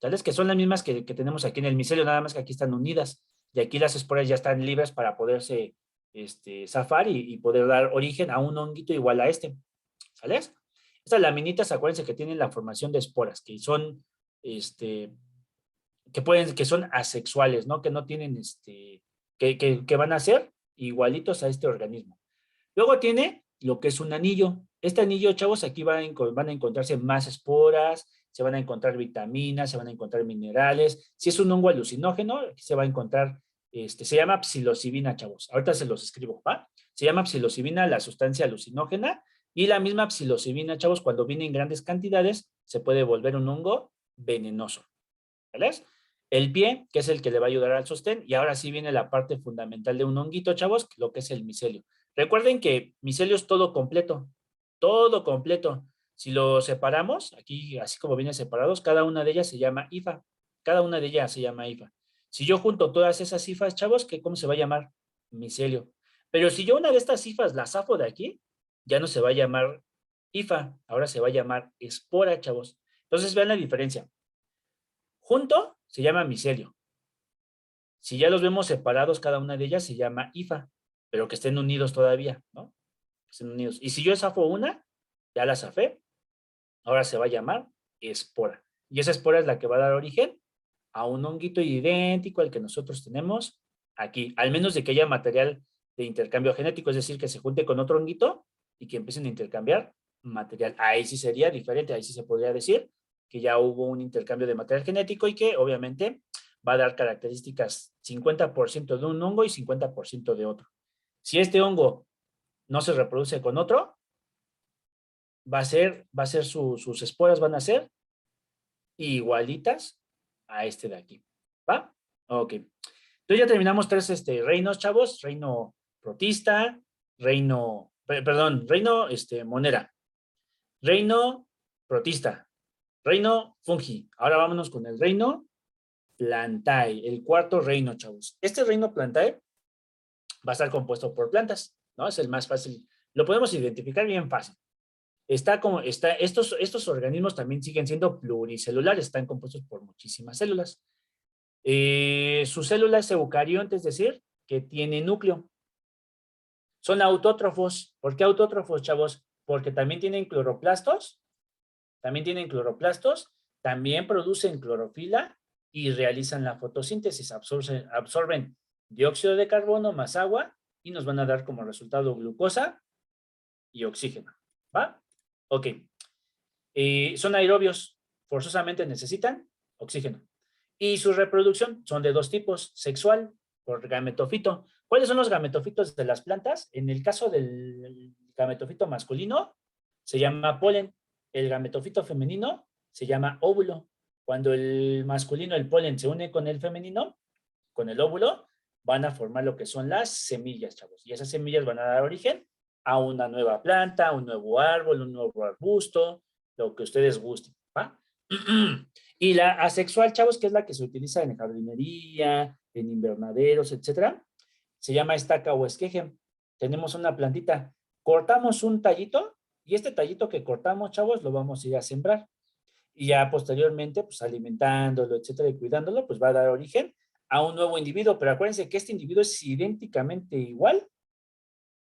¿sabes? Que son las mismas que tenemos aquí en el micelio, nada más que aquí están unidas. Y aquí las esporas ya están libres para poderse zafar y poder dar origen a un honguito igual a este. ¿Sales? Estas laminitas, acuérdense que tienen la formación de esporas, que son que son asexuales, ¿no? Que no tienen, que van a ser igualitos a este organismo. Luego tiene lo que es un anillo. Este anillo, chavos, aquí van a encontrarse más esporas, se van a encontrar vitaminas, se van a encontrar minerales. Si es un hongo alucinógeno, aquí se va a encontrar, se llama psilocibina, chavos. Ahorita se los escribo, ¿va? Se llama psilocibina, la sustancia alucinógena, y la misma psilocibina, chavos, cuando viene en grandes cantidades, se puede volver un hongo venenoso. ¿Vale? El pie, que es el que le va a ayudar al sostén, y ahora sí viene la parte fundamental de un honguito, chavos, lo que es el micelio. Recuerden que micelio es todo completo, todo completo. Si lo separamos, aquí así como vienen separados, cada una de ellas se llama hifa, cada una de ellas se llama hifa. Si yo junto todas esas hifas, chavos, ¿cómo se va a llamar? Micelio. Pero si yo una de estas hifas la zafo de aquí, ya no se va a llamar hifa, ahora se va a llamar espora, chavos. Entonces vean la diferencia. Junto se llama micelio. Si ya los vemos separados, cada una de ellas se llama hifa, pero que estén unidos todavía, ¿no? Que estén unidos. Y si yo zafo una, ya la zafé, ahora se va a llamar espora. Y esa espora es la que va a dar origen a un honguito idéntico al que nosotros tenemos aquí, al menos de que haya material de intercambio genético, es decir, que se junte con otro honguito y que empiecen a intercambiar material. Ahí sí sería diferente, ahí sí se podría decir que ya hubo un intercambio de material genético y que obviamente va a dar características 50% de un hongo y 50% de otro. Si este hongo no se reproduce con otro, sus esporas van a ser igualitas a este de aquí, ¿va? Ok. Entonces ya terminamos tres reinos, chavos. Reino protista, reino monera, reino protista, reino fungi. Ahora vámonos con el reino plantae, el cuarto reino, chavos. Este reino plantae va a estar compuesto por plantas, ¿no? Es el más fácil. Lo podemos identificar bien fácil. Estos organismos también siguen siendo pluricelulares, están compuestos por muchísimas células. Su célula es eucarionte, es decir, que tiene núcleo. Son autótrofos. ¿Por qué autótrofos, chavos? Porque también tienen cloroplastos, también producen clorofila y realizan la fotosíntesis, absorben dióxido de carbono más agua y nos van a dar como resultado glucosa y oxígeno, ¿va? Ok. Son aerobios, forzosamente necesitan oxígeno. Y su reproducción son de dos tipos, sexual por gametofito. ¿Cuáles son los gametofitos de las plantas? En el caso del gametofito masculino, se llama polen. El gametofito femenino se llama óvulo. Cuando el masculino, el polen, se une con el femenino, con el óvulo, van a formar lo que son las semillas, chavos. Y esas semillas van a dar origen a una nueva planta, un nuevo árbol, un nuevo arbusto, lo que ustedes gusten, ¿va? Y la asexual, chavos, que es la que se utiliza en jardinería, en invernaderos, etcétera, se llama estaca o esqueje. Tenemos una plantita, cortamos un tallito y este tallito que cortamos, chavos, lo vamos a ir a sembrar. Y ya posteriormente, pues alimentándolo, etcétera, y cuidándolo, pues va a dar origen a un nuevo individuo. Pero acuérdense que este individuo es idénticamente igual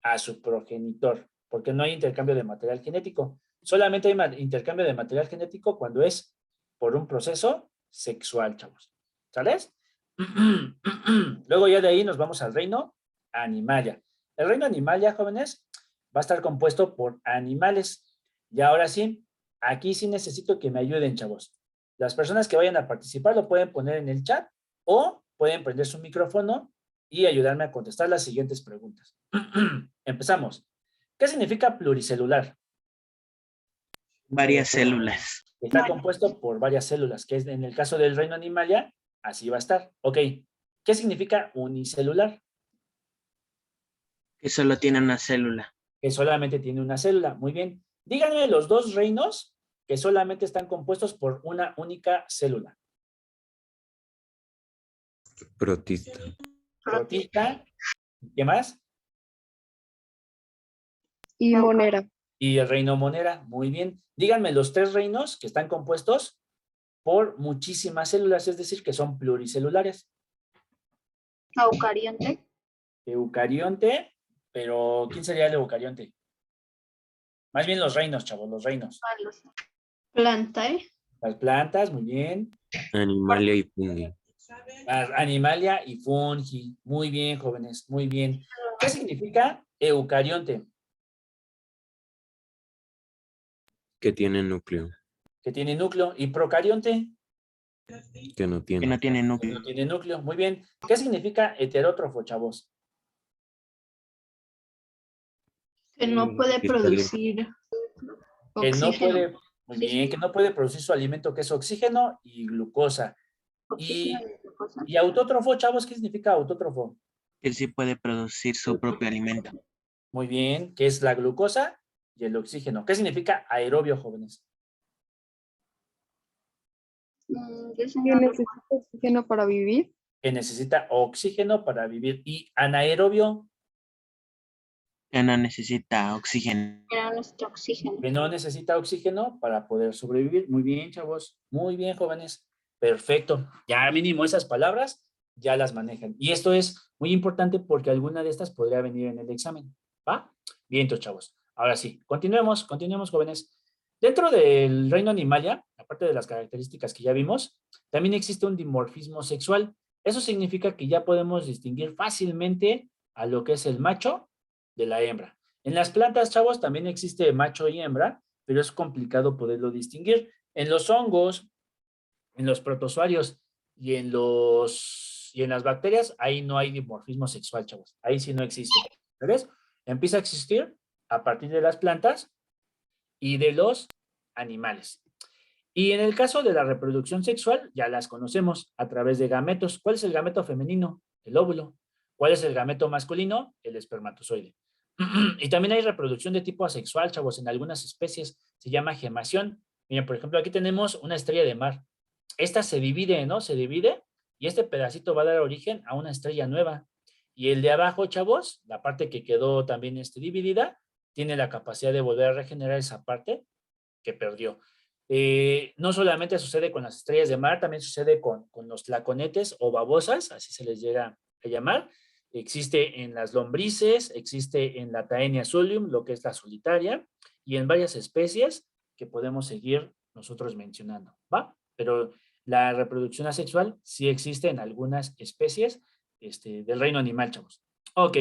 a su progenitor, porque no hay intercambio de material genético. Solamente hay intercambio de material genético cuando es por un proceso sexual, chavos. ¿Sales? Luego ya de ahí nos vamos al reino animalia. El reino animalia, jóvenes, va a estar compuesto por animales. Y ahora sí, aquí sí necesito que me ayuden, chavos. Las personas que vayan a participar lo pueden poner en el chat o pueden prender su micrófono y ayudarme a contestar las siguientes preguntas. Empezamos. ¿Qué significa pluricelular? Varias células. Está compuesto por varias células, que es en el caso del reino animalia, así va a estar. Ok. ¿Qué significa unicelular? Que solo tiene una célula. Que solamente tiene una célula. Muy bien. Díganme los dos reinos que solamente están compuestos por una única célula. Protista. Protista. ¿Qué más? Y monera. Y el reino monera. Muy bien. Díganme los tres reinos que están compuestos por muchísimas células, es decir, que son pluricelulares. Eucarionte. Eucarionte, pero ¿quién sería el eucarionte? Más bien los reinos, chavos, los reinos. Plantae. Las plantas, muy bien. Animalia y fungi. Animalia y fungi. Muy bien, jóvenes, muy bien. ¿Qué significa eucarionte? Que tiene núcleo. Que tiene núcleo. ¿Y procarionte? Que no tiene. Que no tiene Que núcleo. no tiene núcleo. Muy bien. ¿Qué significa heterótrofo, chavos? Que no puede Que producir Que no oxígeno. puede, muy bien, que no puede producir su alimento, que es oxígeno y glucosa. Oxígeno y glucosa. Y autótrofo, chavos, ¿qué significa autótrofo? Él sí puede producir su propio alimento. Muy bien, que es la glucosa y el oxígeno. ¿Qué significa aerobio, jóvenes? ¿Qué es Que necesita oxígeno para vivir. Que necesita oxígeno para vivir. Y anaerobio, Que no necesita oxígeno. Era nuestro oxígeno. que no necesita oxígeno para poder sobrevivir. Muy bien, chavos. Muy bien, jóvenes. Perfecto. Ya mínimo esas palabras ya las manejan. Y esto es muy importante porque alguna de estas podría venir en el examen. ¿Va? Bien, entonces, chavos. Ahora sí, continuemos, jóvenes. Dentro del reino animalia, aparte de las características que ya vimos, también existe un dimorfismo sexual. Eso significa que ya podemos distinguir fácilmente a lo que es el macho de la hembra. En las plantas, chavos, también existe macho y hembra, pero es complicado poderlo distinguir. En los hongos, en los protozoarios y en las bacterias, ahí no hay dimorfismo sexual, chavos. Ahí sí no existe. ¿Sabes? Empieza a existir a partir de las plantas y de los animales. Y en el caso de la reproducción sexual, ya las conocemos a través de gametos. ¿Cuál es el gameto femenino? El óvulo. ¿Cuál es el gameto masculino? El espermatozoide. Y también hay reproducción de tipo asexual, chavos, en algunas especies. Se llama gemación. Miren, por ejemplo, aquí tenemos una estrella de mar. Esta se divide, ¿no? Se divide y este pedacito va a dar origen a una estrella nueva. Y el de abajo, chavos, la parte que quedó también dividida, tiene la capacidad de volver a regenerar esa parte que perdió. No solamente sucede con las estrellas de mar, también sucede con los tlaconetes o babosas, así se les llega a llamar. Existe en las lombrices, existe en la Taenia solium, lo que es la solitaria, y en varias especies que podemos seguir nosotros mencionando, ¿va? Pero la reproducción asexual sí existe en algunas especies del reino animal, chavos. Ok.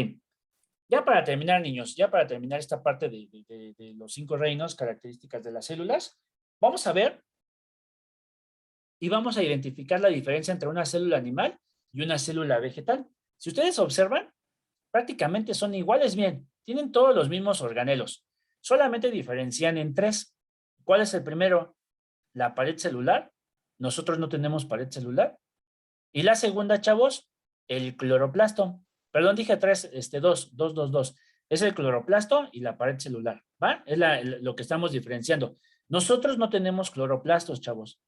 Ya para terminar, niños, ya para terminar esta parte de los 5 reinos, características de las células, vamos a ver y vamos a identificar la diferencia entre una célula animal y una célula vegetal. Si ustedes observan, prácticamente son iguales, bien, tienen todos los mismos organelos, solamente diferencian en 3. ¿Cuál es el primero? La pared celular. Nosotros no tenemos pared celular. Y la segunda, chavos, el cloroplasto. Perdón, dije 3, 2. Es el cloroplasto y la pared celular, ¿va? Es lo que estamos diferenciando. Nosotros no tenemos cloroplastos, chavos.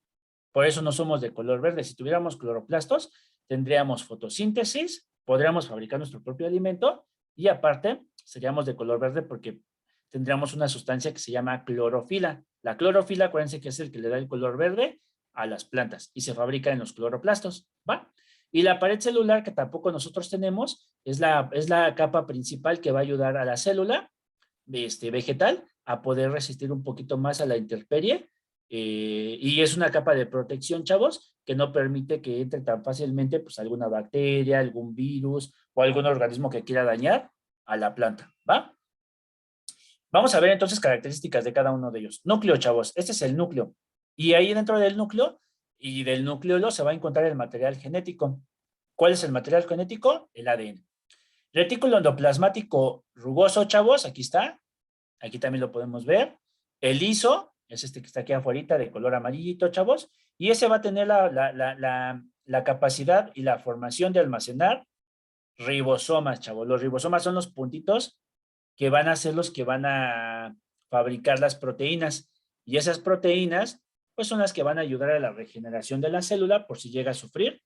Por eso no somos de color verde. Si tuviéramos cloroplastos, tendríamos fotosíntesis, podríamos fabricar nuestro propio alimento y aparte seríamos de color verde porque tendríamos una sustancia que se llama clorofila. La clorofila, acuérdense que es el que le da el color verde a las plantas y se fabrica en los cloroplastos, ¿va? Y la pared celular, que tampoco nosotros tenemos, es la capa principal que va a ayudar a la célula vegetal a poder resistir un poquito más a la intemperie. Y es una capa de protección, chavos, que no permite que entre tan fácilmente pues alguna bacteria, algún virus o algún organismo que quiera dañar a la planta, ¿va? Vamos a ver entonces características de cada uno de ellos. Núcleo, chavos, este es el núcleo. Y ahí dentro del núcleo y del nucleolo se va a encontrar el material genético. ¿Cuál es el material genético? El ADN. Retículo endoplasmático rugoso, chavos, aquí está. Aquí también lo podemos ver. El liso, es este que está aquí afuera de color amarillito, chavos. Y ese va a tener la capacidad y la formación de almacenar ribosomas, chavos. Los ribosomas son los puntitos que van a ser los que van a fabricar las proteínas. Y esas proteínas, pues son las que van a ayudar a la regeneración de la célula por si llega a sufrir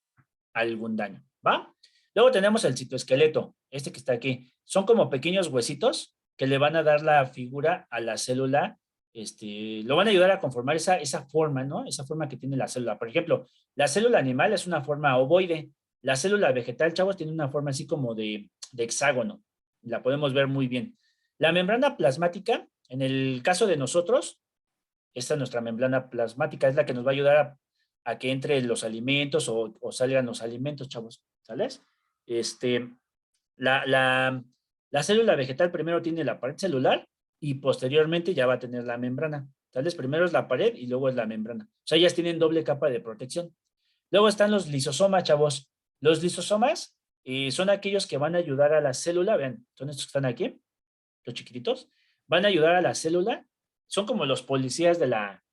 algún daño, ¿va? Luego tenemos el citoesqueleto, este que está aquí. Son como pequeños huesitos que le van a dar la figura a la célula, lo van a ayudar a conformar esa forma, ¿no? Esa forma que tiene la célula. Por ejemplo, la célula animal es una forma ovoide. La célula vegetal, chavos, tiene una forma así como de hexágono. La podemos ver muy bien. La membrana plasmática, en el caso de nosotros, esta es nuestra membrana plasmática, es la que nos va a ayudar a que entre los alimentos o salgan los alimentos, chavos, ¿sales? La célula vegetal primero tiene la pared celular y posteriormente ya va a tener la membrana, ¿sales? Primero es la pared y luego es la membrana. O sea, ellas tienen doble capa de protección. Luego están los lisosomas, chavos. Los lisosomas son aquellos que van a ayudar a la célula, vean, son estos que están aquí, los chiquititos, van a ayudar a la célula, son como los policías de la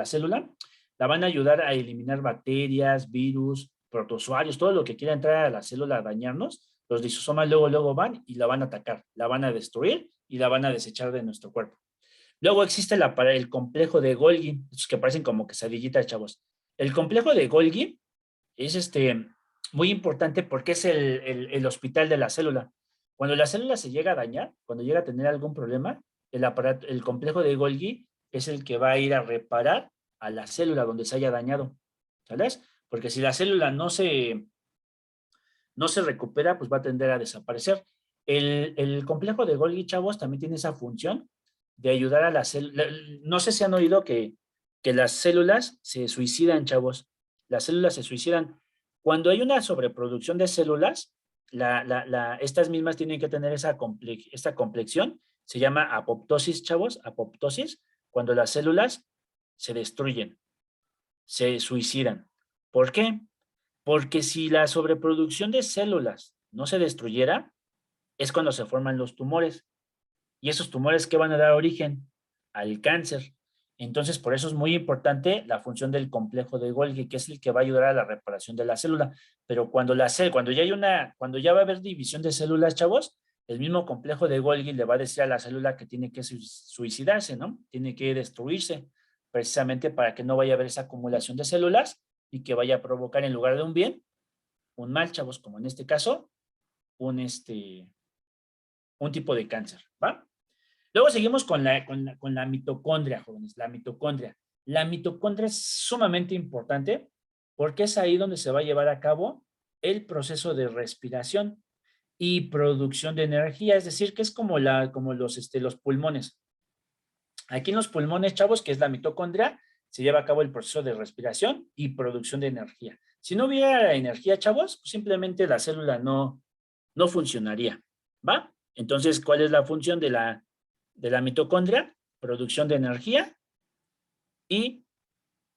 célula, la van a ayudar a eliminar bacterias, virus, protozoarios, todo lo que quiera entrar a la célula a dañarnos. Los lisosomas luego van y la van a atacar, la van a destruir y la van a desechar de nuestro cuerpo. Luego existe el complejo de Golgi, estos que parecen como quesadillitas, chavos. El complejo de Golgi es muy importante porque es el hospital de la célula. Cuando la célula se llega a dañar, cuando llega a tener algún problema, el complejo de Golgi es el que va a ir a reparar a la célula donde se haya dañado, ¿sabes? porque si la célula no se recupera, pues va a tender a desaparecer. El complejo de Golgi, chavos, también tiene esa función de ayudar a las células. No sé si han oído que las células se suicidan, chavos. Las células se suicidan. Cuando hay una sobreproducción de células, estas mismas tienen que tener esta complexión. Se llama apoptosis, chavos, apoptosis, cuando las células se destruyen, se suicidan. ¿Por qué? Porque si la sobreproducción de células no se destruyera, es cuando se forman los tumores. Y esos tumores, ¿qué van a dar origen? Al cáncer. Entonces, por eso es muy importante la función del complejo de Golgi, que es el que va a ayudar a la reparación de la célula. Pero cuando ya va a haber división de células, chavos, el mismo complejo de Golgi le va a decir a la célula que tiene que suicidarse, ¿no? Tiene que destruirse, precisamente para que no vaya a haber esa acumulación de células y que vaya a provocar, en lugar de un bien, un mal, chavos, como en este caso, un tipo de cáncer, ¿va? Luego seguimos con la mitocondria, jóvenes, la mitocondria. La mitocondria es sumamente importante porque es ahí donde se va a llevar a cabo el proceso de respiración y producción de energía, es decir, que es como los pulmones. Aquí en los pulmones, chavos, que es la mitocondria, se lleva a cabo el proceso de respiración y producción de energía. Si no hubiera energía, chavos, pues simplemente la célula no funcionaría, ¿va? Entonces, ¿cuál es la función de la mitocondria? Producción de energía y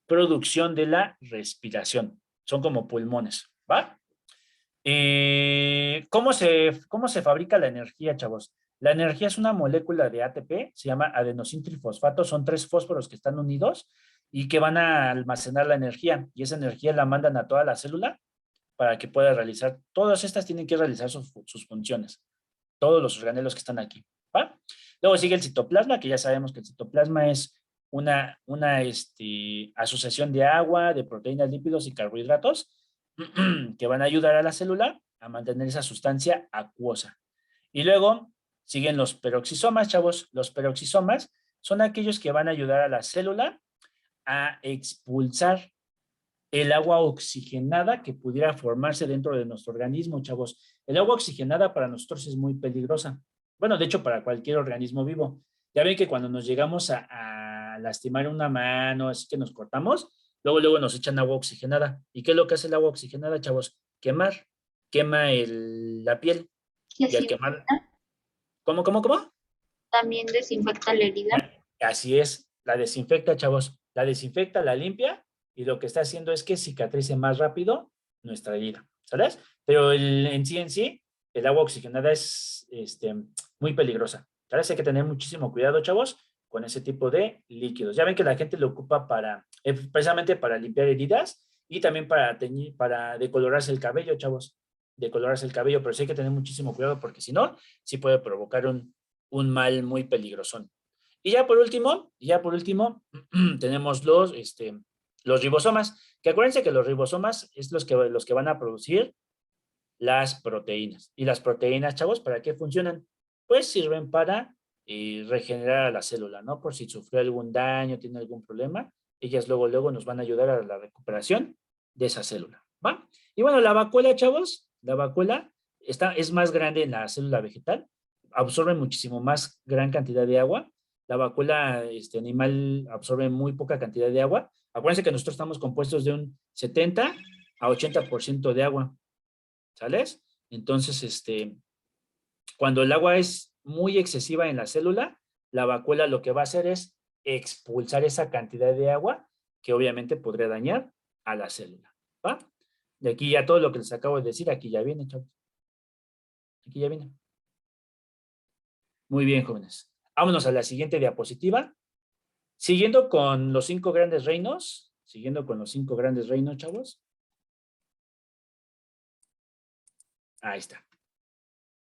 producción de la respiración. Son como pulmones, ¿va? ¿Cómo se fabrica la energía, chavos? La energía es una molécula de ATP, se llama adenosintrifosfato, son 3 fósforos que están unidos y que van a almacenar la energía, y esa energía la mandan a toda la célula para que pueda realizar, todas estas tienen que realizar sus funciones, todos los organelos que están aquí, ¿va? Luego sigue el citoplasma, que ya sabemos que el citoplasma es una asociación de agua, de proteínas, lípidos y carbohidratos que van a ayudar a la célula a mantener esa sustancia acuosa. Y luego siguen los peroxisomas, chavos. Los peroxisomas son aquellos que van a ayudar a la célula a expulsar el agua oxigenada que pudiera formarse dentro de nuestro organismo, chavos. El agua oxigenada para nosotros es muy peligrosa. Bueno, de hecho, para cualquier organismo vivo. Ya ven que cuando nos llegamos a lastimar una mano, así que nos cortamos, luego nos echan agua oxigenada. ¿Y qué es lo que hace el agua oxigenada, chavos? Quema la piel. Y al quemar... ¿Cómo? También desinfecta la herida. Así es, la desinfecta, chavos. La desinfecta, la limpia, y lo que está haciendo es que cicatrice más rápido nuestra herida, ¿sabes? Pero en sí, el agua oxigenada es muy peligrosa. ¿Sabes? Hay que tener muchísimo cuidado, chavos, con ese tipo de líquidos. Ya ven que la gente lo ocupa precisamente para limpiar heridas y también para decolorarse el cabello, chavos. Decolorarse el cabello, pero sí hay que tener muchísimo cuidado porque si no, sí puede provocar un mal muy peligroso. Y ya por último, tenemos los ribosomas, que acuérdense que los ribosomas es los que van a producir las proteínas. Y las proteínas, chavos, ¿para qué funcionan? Pues sirven para regenerar a la célula, ¿no? Por si sufrió algún daño, tiene algún problema, ellas luego nos van a ayudar a la recuperación de esa célula, ¿va? Y bueno, la vacuola, chavos, la vacuola es más grande en la célula vegetal, absorbe muchísimo más gran cantidad de agua. La vacuola animal absorbe muy poca cantidad de agua. Acuérdense que nosotros estamos compuestos de un 70 a 80% de agua, ¿sales? Entonces, cuando el agua es muy excesiva en la célula, la vacuola lo que va a hacer es expulsar esa cantidad de agua que obviamente podría dañar a la célula, ¿va? De aquí ya todo lo que les acabo de decir, aquí ya viene, chavos. Aquí ya viene. Muy bien, jóvenes. Vámonos a la siguiente diapositiva. Siguiendo con los 5 grandes reinos, chavos. Ahí está.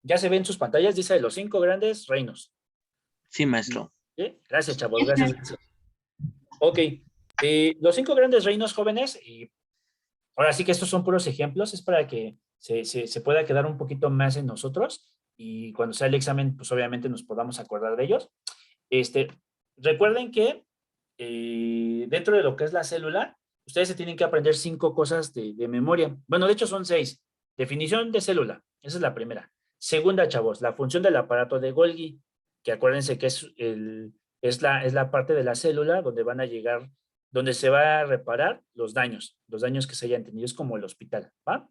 Ya se ven sus pantallas, dice los 5 grandes reinos. Sí, maestro. ¿Sí? Gracias, chavos, gracias. Ok. Los 5 grandes reinos, jóvenes, y ahora sí que estos son puros ejemplos, es para que se pueda quedar un poquito más en nosotros y cuando sea el examen, pues obviamente nos podamos acordar de ellos. Recuerden que dentro de lo que es la célula, ustedes se tienen que aprender 5 cosas de memoria. Bueno, de hecho son 6. Definición de célula, esa es la primera. Segunda, chavos, la función del aparato de Golgi, que acuérdense que es la parte de la célula donde van a llegar, donde se va a reparar los daños que se hayan tenido. Es como el hospital, ¿va?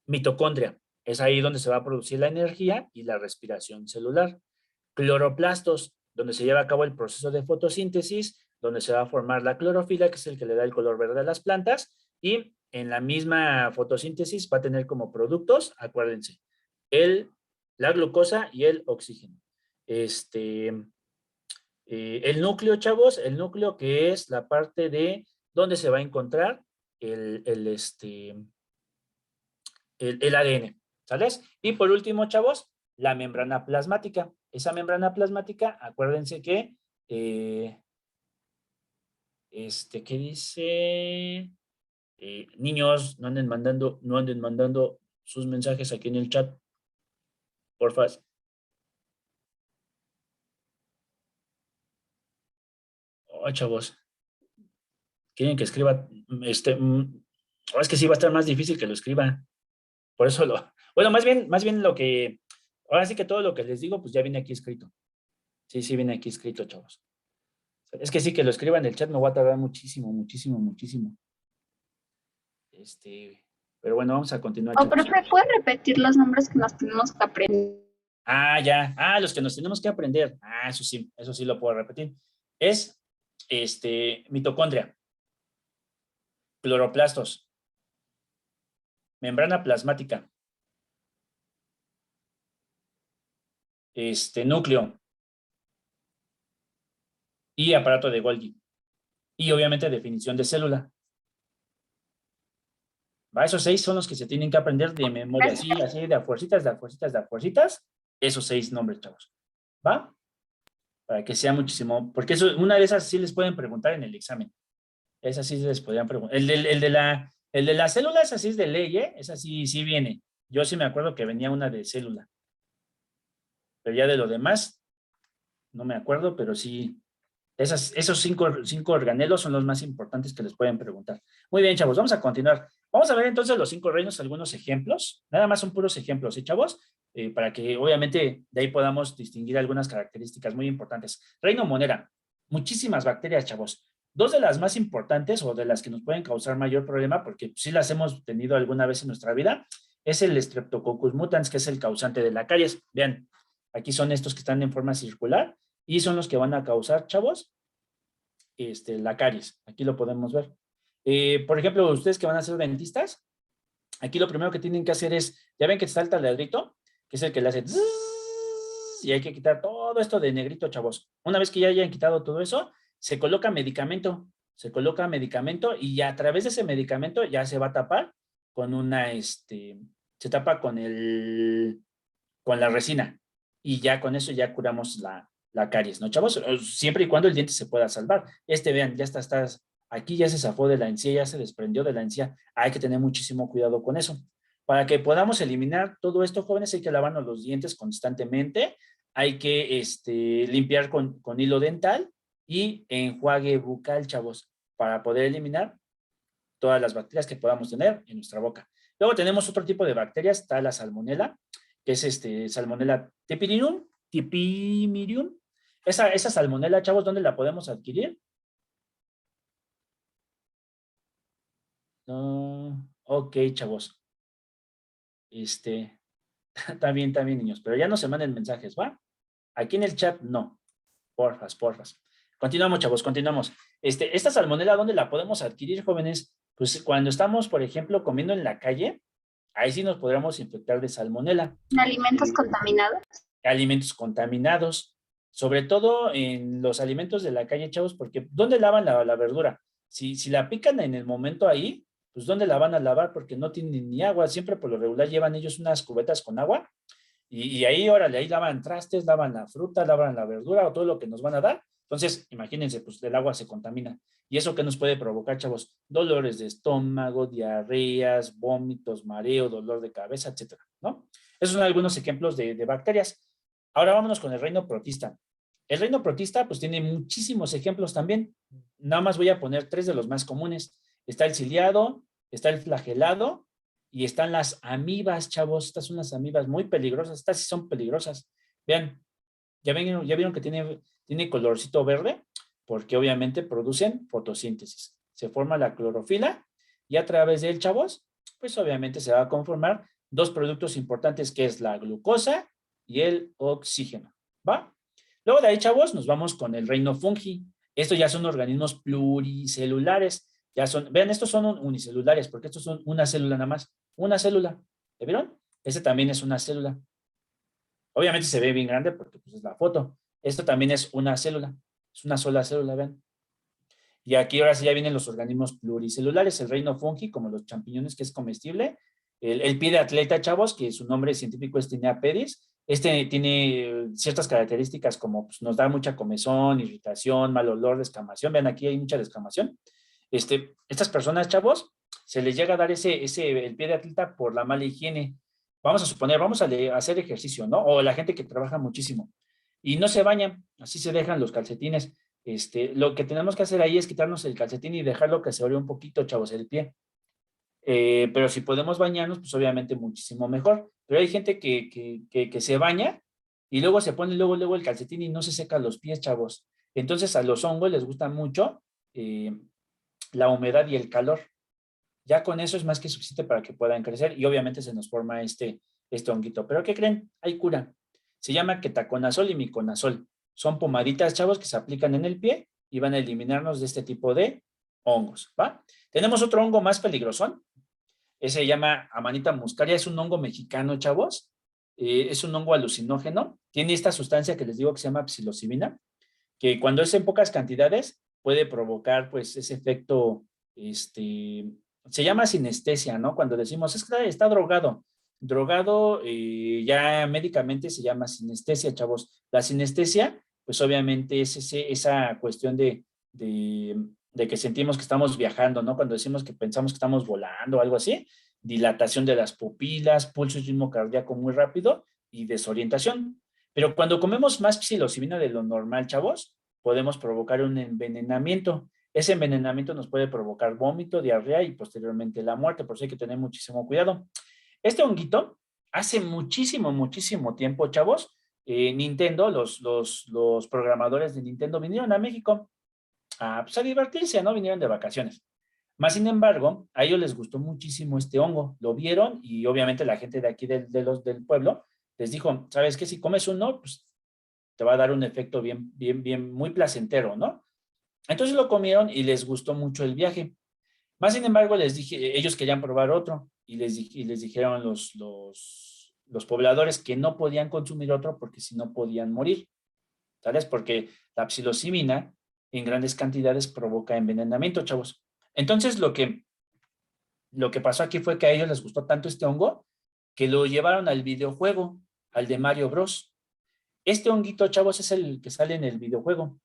Mitocondria, es ahí donde se va a producir la energía y la respiración celular. Cloroplastos, donde se lleva a cabo el proceso de fotosíntesis, donde se va a formar la clorofila, que es el que le da el color verde a las plantas, y en la misma fotosíntesis va a tener como productos, acuérdense, la glucosa y el oxígeno. El núcleo, chavos, el núcleo que es la parte de donde se va a encontrar el ADN, ¿sales? Y por último, chavos, la membrana plasmática. Esa membrana plasmática, acuérdense que, ¿qué dice? Niños, no anden mandando sus mensajes aquí en el chat, porfa. Oh, chavos, quieren que escriba, es que sí va a estar más difícil que lo escriba. Por eso bueno, más bien ahora sí que todo lo que les digo, pues ya viene aquí escrito. Sí, viene aquí escrito, chavos. Es que sí, que lo escriba en el chat me va a tardar muchísimo. Pero bueno, vamos a continuar, Oh, chavos. profe, ¿puede repetir los nombres que nos tenemos que aprender? Ya. Los que nos tenemos que aprender. Eso sí lo puedo repetir. Es, mitocondria, cloroplastos, membrana plasmática, núcleo y aparato de Golgi. Y obviamente definición de célula. ¿Va? Esos 6 son los que se tienen que aprender de memoria. Así de a fuercitas. Esos 6 nombres, chavos. ¿Va? Para que sea muchísimo. Porque una de esas sí les pueden preguntar en el examen. Esas sí les podrían preguntar. El de la célula, esa sí es de ley, ¿eh? Esa sí viene. Yo sí me acuerdo que venía una de célula. Pero ya de lo demás, no me acuerdo, pero sí. Esos cinco organelos son los más importantes que les pueden preguntar. Muy bien, chavos, vamos a continuar. Vamos a ver entonces los 5 reinos, algunos ejemplos. Nada más son puros ejemplos, ¿sí, chavos? Para que obviamente de ahí podamos distinguir algunas características muy importantes. Reino Monera, muchísimas bacterias, chavos. 2 de las más importantes o de las que nos pueden causar mayor problema, porque sí las hemos tenido alguna vez en nuestra vida, es el Streptococcus mutans, que es el causante de la caries. Vean, aquí son estos que están en forma circular y son los que van a causar, chavos, la caries. Aquí lo podemos ver. Por ejemplo, ustedes que van a ser dentistas, aquí lo primero que tienen que hacer es, ya ven que está el taladrito, que es el que le hace zzzz, y hay que quitar todo esto de negrito, chavos. Una vez que ya hayan quitado todo eso, se coloca medicamento y a través de ese medicamento ya se va a tapar con se tapa con la resina y ya con eso ya curamos la caries, ¿no, chavos? Siempre y cuando el diente se pueda salvar. Vean, ya está, aquí ya se zafó de la encía, ya se desprendió de la encía. Hay que tener muchísimo cuidado con eso. Para que podamos eliminar todo esto, jóvenes, hay que lavarnos los dientes constantemente, hay que limpiar con hilo dental y enjuague bucal, chavos, para poder eliminar todas las bacterias que podamos tener en nuestra boca. Luego tenemos otro tipo de bacterias, está la salmonela, que es Salmonella typhimurium. Esa salmonela, chavos, ¿dónde la podemos adquirir? No, ok, chavos. Está bien, niños, pero ya no se manden mensajes, ¿va? Aquí en el chat, no. Porfas. Continuamos, chavos, continuamos. Esta salmonela, ¿dónde la podemos adquirir, jóvenes? Pues cuando estamos, por ejemplo, comiendo en la calle, ahí sí nos podríamos infectar de salmonela. ¿Alimentos contaminados? Alimentos contaminados, sobre todo en los alimentos de la calle, chavos, porque ¿dónde lavan la verdura? Si la pican en el momento ahí, pues ¿dónde la van a lavar? Porque no tienen ni agua, siempre por lo regular llevan ellos unas cubetas con agua y ahí, órale, ahí lavan trastes, lavan la fruta, lavan la verdura o todo lo que nos van a dar. Entonces, imagínense, pues el agua se contamina. ¿Y eso qué nos puede provocar, chavos? Dolores de estómago, diarreas, vómitos, mareo, dolor de cabeza, etcétera, ¿no? Esos son algunos ejemplos de bacterias. Ahora vámonos con el reino protista. El reino protista, pues tiene muchísimos ejemplos también. Nada más voy a poner 3 de los más comunes. está el ciliado, está el flagelado y están las amibas, chavos. Estas son las amibas muy peligrosas. Estas sí son peligrosas. Vean, ya vieron que tiene colorcito verde, porque obviamente producen fotosíntesis. Se forma la clorofila y a través de él, chavos, pues obviamente se va a conformar dos productos importantes que es la glucosa y el oxígeno, ¿va? Luego de ahí, chavos, nos vamos con el reino fungi. Estos ya son organismos pluricelulares. Ya son, vean, estos son unicelulares, porque estos son una célula nada más. Una célula. ¿Ya vieron? Este también es una célula. Obviamente se ve bien grande porque pues, es la foto. Esto también es una célula. Es una sola célula, vean. Y aquí ahora sí ya vienen los organismos pluricelulares, el reino fungi, como los champiñones, que es comestible. El pie de atleta, chavos, que su nombre científico es Tinea pedis. Este tiene ciertas características como pues, nos da mucha comezón, irritación, mal olor, descamación. Vean, aquí hay mucha descamación. Estas personas, chavos, se les llega a dar el pie de atleta por la mala higiene. Vamos a suponer, vamos a hacer ejercicio, ¿no? O la gente que trabaja muchísimo y no se bañan, así se dejan los calcetines. Lo que tenemos que hacer ahí es quitarnos el calcetín y dejarlo que se ore un poquito, chavos, el pie. Pero si podemos bañarnos, pues obviamente muchísimo mejor. Pero hay gente que se baña y luego se pone luego el calcetín y no se seca los pies, chavos. Entonces a los hongos les gusta mucho la humedad y el calor. Ya con eso es más que suficiente para que puedan crecer y obviamente se nos forma este honguito. ¿Pero qué creen? Hay cura. Se llama ketoconazol y miconazol. Son pomaditas, chavos, que se aplican en el pie y van a eliminarnos de este tipo de hongos, ¿va? Tenemos otro hongo más peligrosón. Ese se llama Amanita muscaria. Es un hongo mexicano, chavos. Es un hongo alucinógeno. Tiene esta sustancia que les digo que se llama psilocibina, que cuando es en pocas cantidades puede provocar, pues, ese efecto, se llama sinestesia, ¿no? Cuando decimos, es que está drogado. Drogado, ya médicamente se llama sinestesia, chavos. La sinestesia, pues obviamente es esa cuestión de que sentimos que estamos viajando, ¿no? Cuando decimos que pensamos que estamos volando o algo así, dilatación de las pupilas, pulso y ritmo cardíaco muy rápido y desorientación. Pero cuando comemos más psilocibina de lo normal, chavos, podemos provocar un envenenamiento. Ese envenenamiento nos puede provocar vómito, diarrea y posteriormente la muerte, por eso hay que tener muchísimo cuidado. Este honguito, hace muchísimo tiempo, chavos, Nintendo, los programadores de Nintendo vinieron a México pues a divertirse, ¿no? Vinieron de vacaciones. Más sin embargo, a ellos les gustó muchísimo este hongo, lo vieron y obviamente la gente de aquí del pueblo les dijo, ¿sabes qué? Si comes uno, pues te va a dar un efecto bien, muy placentero, ¿no? Entonces lo comieron y les gustó mucho el viaje. Más sin embargo, les dije, ellos querían probar otro y les dijeron los pobladores que no podían consumir otro porque si no podían morir, ¿sabes? Porque la psilocibina en grandes cantidades provoca envenenamiento, chavos. Entonces lo que pasó aquí fue que a ellos les gustó tanto este hongo que lo llevaron al videojuego, al de Mario Bros. Este honguito, chavos, es el que sale en el videojuego.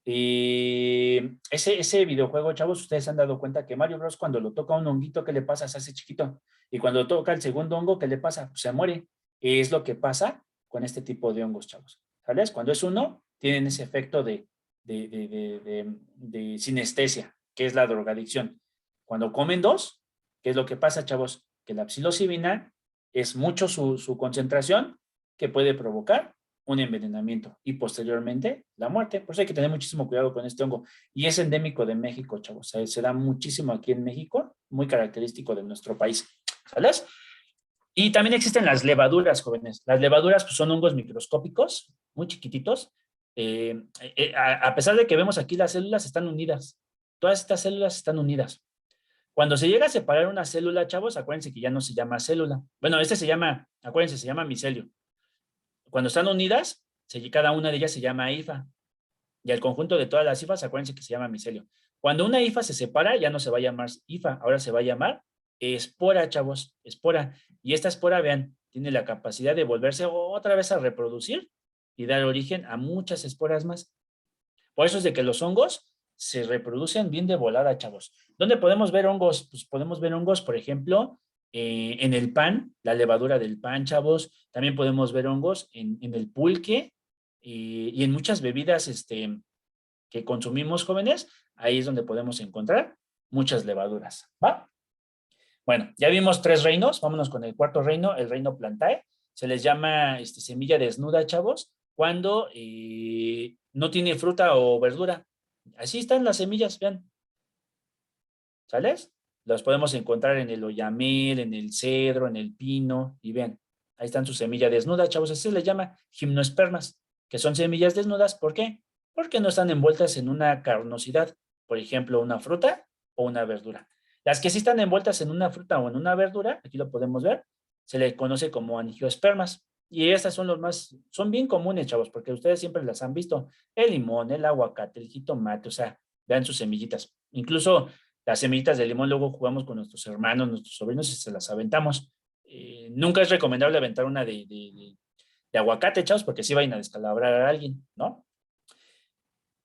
Y ese videojuego, chavos, ustedes se han dado cuenta que Mario Bros. Cuando lo toca un honguito, ¿qué le pasa? Se hace chiquito. Y cuando toca el segundo hongo, ¿qué le pasa? Pues se muere. Es lo que pasa con este tipo de hongos, chavos. ¿Sabes? Cuando es uno, tienen ese efecto de sinestesia, que es la drogadicción. Cuando comen dos, ¿qué es lo que pasa, chavos? Que la psilocibina es mucho su concentración que puede provocar un envenenamiento y posteriormente la muerte. Por eso hay que tener muchísimo cuidado con este hongo. Y es endémico de México, chavos. Se da muchísimo aquí en México, muy característico de nuestro país. ¿Sabes? Y también existen las levaduras, jóvenes. Las levaduras pues, son hongos microscópicos, muy chiquititos. A pesar de que vemos aquí las células están unidas. Todas estas células están unidas. Cuando se llega a separar una célula, chavos, acuérdense que ya no se llama célula. Bueno, acuérdense, se llama micelio. Cuando están unidas, cada una de ellas se llama hifa. Y el conjunto de todas las hifas, acuérdense que se llama micelio. Cuando una hifa se separa, ya no se va a llamar hifa, ahora se va a llamar espora, chavos, espora. Y esta espora, vean, tiene la capacidad de volverse otra vez a reproducir y dar origen a muchas esporas más. Por eso es de que los hongos se reproducen bien de volada, chavos. ¿Dónde podemos ver hongos? Pues podemos ver hongos, por ejemplo, en el pan, la levadura del pan, chavos. También podemos ver hongos en el pulque y en muchas bebidas que consumimos, jóvenes. Ahí es donde podemos encontrar muchas levaduras, ¿va? Bueno, ya vimos 3 reinos, vámonos con el cuarto reino, el reino Plantae. Se les llama semilla desnuda, chavos, cuando no tiene fruta o verdura. Así están las semillas, vean. ¿Sales? Las podemos encontrar en el oyamel, en el cedro, en el pino, y vean, ahí están su semilla desnuda, chavos. Así se les llama gimnospermas, que son semillas desnudas. ¿Por qué? Porque no están envueltas en una carnosidad, por ejemplo, una fruta o una verdura. Las que sí están envueltas en una fruta o en una verdura, aquí lo podemos ver, se le conoce como angiospermas. Y estas son bien comunes, chavos, porque ustedes siempre las han visto. El limón, el aguacate, el jitomate, o sea, vean sus semillitas. Incluso las semillitas de limón luego jugamos con nuestros hermanos, nuestros sobrinos y se las aventamos. Nunca es recomendable aventar una de aguacate, chavos, porque sí vayan a descalabrar a alguien, ¿no?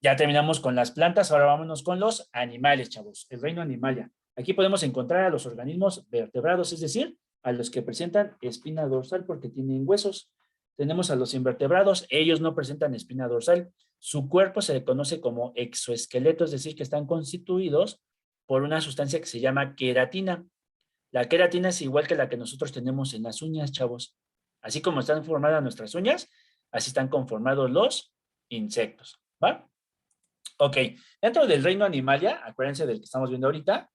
Ya terminamos con las plantas, ahora vámonos con los animales, chavos, el reino animalia. Aquí podemos encontrar a los organismos vertebrados, es decir, a los que presentan espina dorsal porque tienen huesos. Tenemos a los invertebrados, ellos no presentan espina dorsal. Su cuerpo se le conoce como exoesqueleto, es decir, que están constituidos por una sustancia que se llama queratina. La queratina es igual que la que nosotros tenemos en las uñas, chavos. Así como están formadas nuestras uñas, así están conformados los insectos, ¿va? Ok, dentro del reino animalia, acuérdense del que estamos viendo ahorita,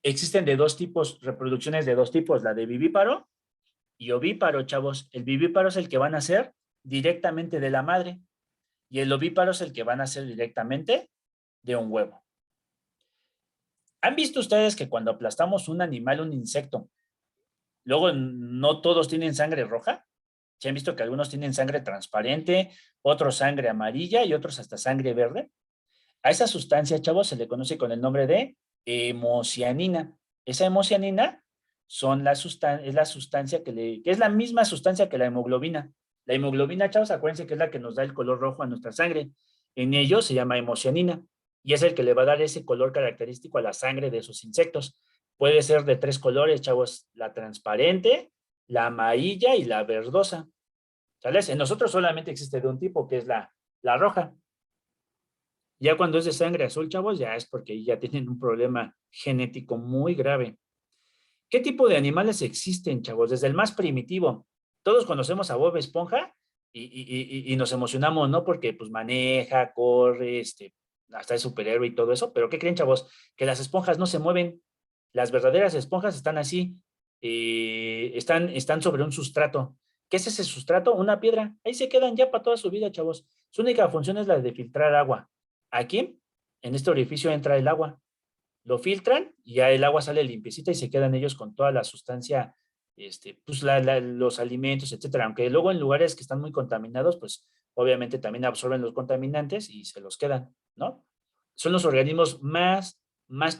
existen de 2 tipos, reproducciones de 2 tipos, la de vivíparo y ovíparo, chavos. El vivíparo es el que van a hacer directamente de la madre y el ovíparo es el que van a hacer directamente de un huevo. ¿Han visto ustedes que cuando aplastamos un animal, un insecto, luego no todos tienen sangre roja? ¿Se han visto que algunos tienen sangre transparente, otros sangre amarilla y otros hasta sangre verde? A esa sustancia, chavos, se le conoce con el nombre de hemocianina. Esa hemocianina es la sustancia que es la misma sustancia que la hemoglobina. La hemoglobina, chavos, acuérdense que es la que nos da el color rojo a nuestra sangre. En ello se llama hemocianina y es el que le va a dar ese color característico a la sangre de esos insectos. Puede ser de 3 colores, chavos, la transparente, la amarilla y la verdosa. ¿Sales? En nosotros solamente existe de un tipo, que es la roja. Ya cuando es de sangre azul, chavos, ya es porque ya tienen un problema genético muy grave. ¿Qué tipo de animales existen, chavos? Desde el más primitivo. Todos conocemos a Bob Esponja y nos emocionamos, ¿no? Porque pues maneja, corre, hasta es superhéroe y todo eso. Pero ¿qué creen, chavos? Que las esponjas no se mueven. Las verdaderas esponjas están así. Están sobre un sustrato. ¿Qué es ese sustrato? Una piedra. Ahí se quedan ya para toda su vida, chavos. Su única función es la de filtrar agua. Aquí, en este orificio entra el agua. Lo filtran y ya el agua sale limpiecita y se quedan ellos con toda la sustancia, pues los alimentos, etcétera. Aunque luego en lugares que están muy contaminados, pues obviamente también absorben los contaminantes y se los quedan, ¿no? Son los organismos más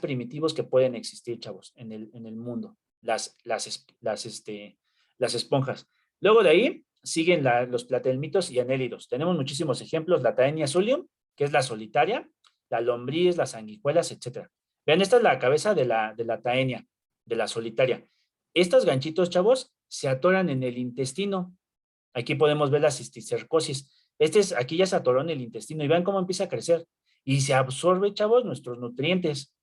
primitivos que pueden existir, chavos, en el mundo, las esponjas. Luego de ahí siguen los platelmitos y anélidos. Tenemos muchísimos ejemplos, la Taenia solium, que es la solitaria, la lombriz, las sanguijuelas, etcétera. Vean, esta es la cabeza de la taenia, de la solitaria. Estos ganchitos, chavos, se atoran en el intestino. Aquí podemos ver la cisticercosis. Aquí ya se atoró en el intestino y vean cómo empieza a crecer. Y se absorbe, chavos, nuestros nutrientes.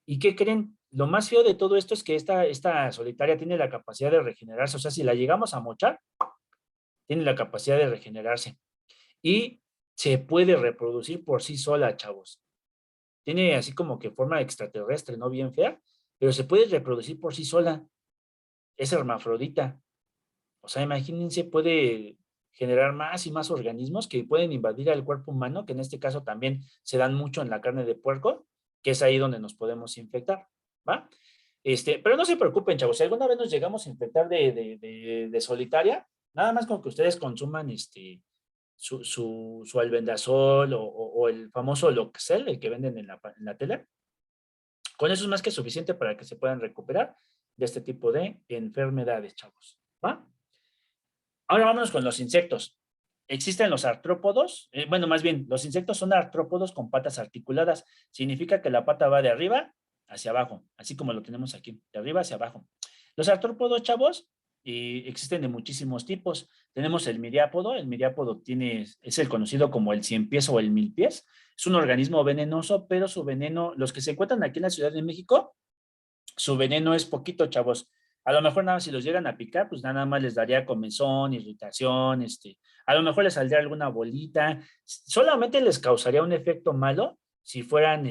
¿Y qué creen? Lo más feo de todo esto es que esta solitaria tiene la capacidad de regenerarse. O sea, si la llegamos a mochar, tiene la capacidad de regenerarse. Y se puede reproducir por sí sola, chavos. Tiene así como que forma extraterrestre, ¿no? Bien fea, pero se puede reproducir por sí sola. Es hermafrodita. O sea, imagínense, puede generar más y más organismos que pueden invadir al cuerpo humano, que en este caso también se dan mucho en la carne de puerco, que es ahí donde nos podemos infectar, ¿va? Pero no se preocupen, chavos, si alguna vez nos llegamos a infectar de solitaria, nada más con que ustedes consuman su albendazol o el famoso Loxel, el que venden en la tele. Con eso es más que suficiente para que se puedan recuperar de este tipo de enfermedades, chavos, ¿va? Ahora vámonos con los insectos. Existen los artrópodos, bueno, más bien, los insectos son artrópodos con patas articuladas. Significa que la pata va de arriba hacia abajo, así como lo tenemos aquí, de arriba hacia abajo. Los artrópodos, chavos, y existen de muchísimos tipos. Tenemos el miriápodo es el conocido como el 100 pies o el 1000 pies. Es un organismo venenoso, pero su veneno, los que se encuentran aquí en la Ciudad de México, su veneno es poquito, chavos. A lo mejor nada más si los llegan a picar, pues nada más les daría comezón, irritación, a lo mejor les saldría alguna bolita. Solamente les causaría un efecto malo si fueran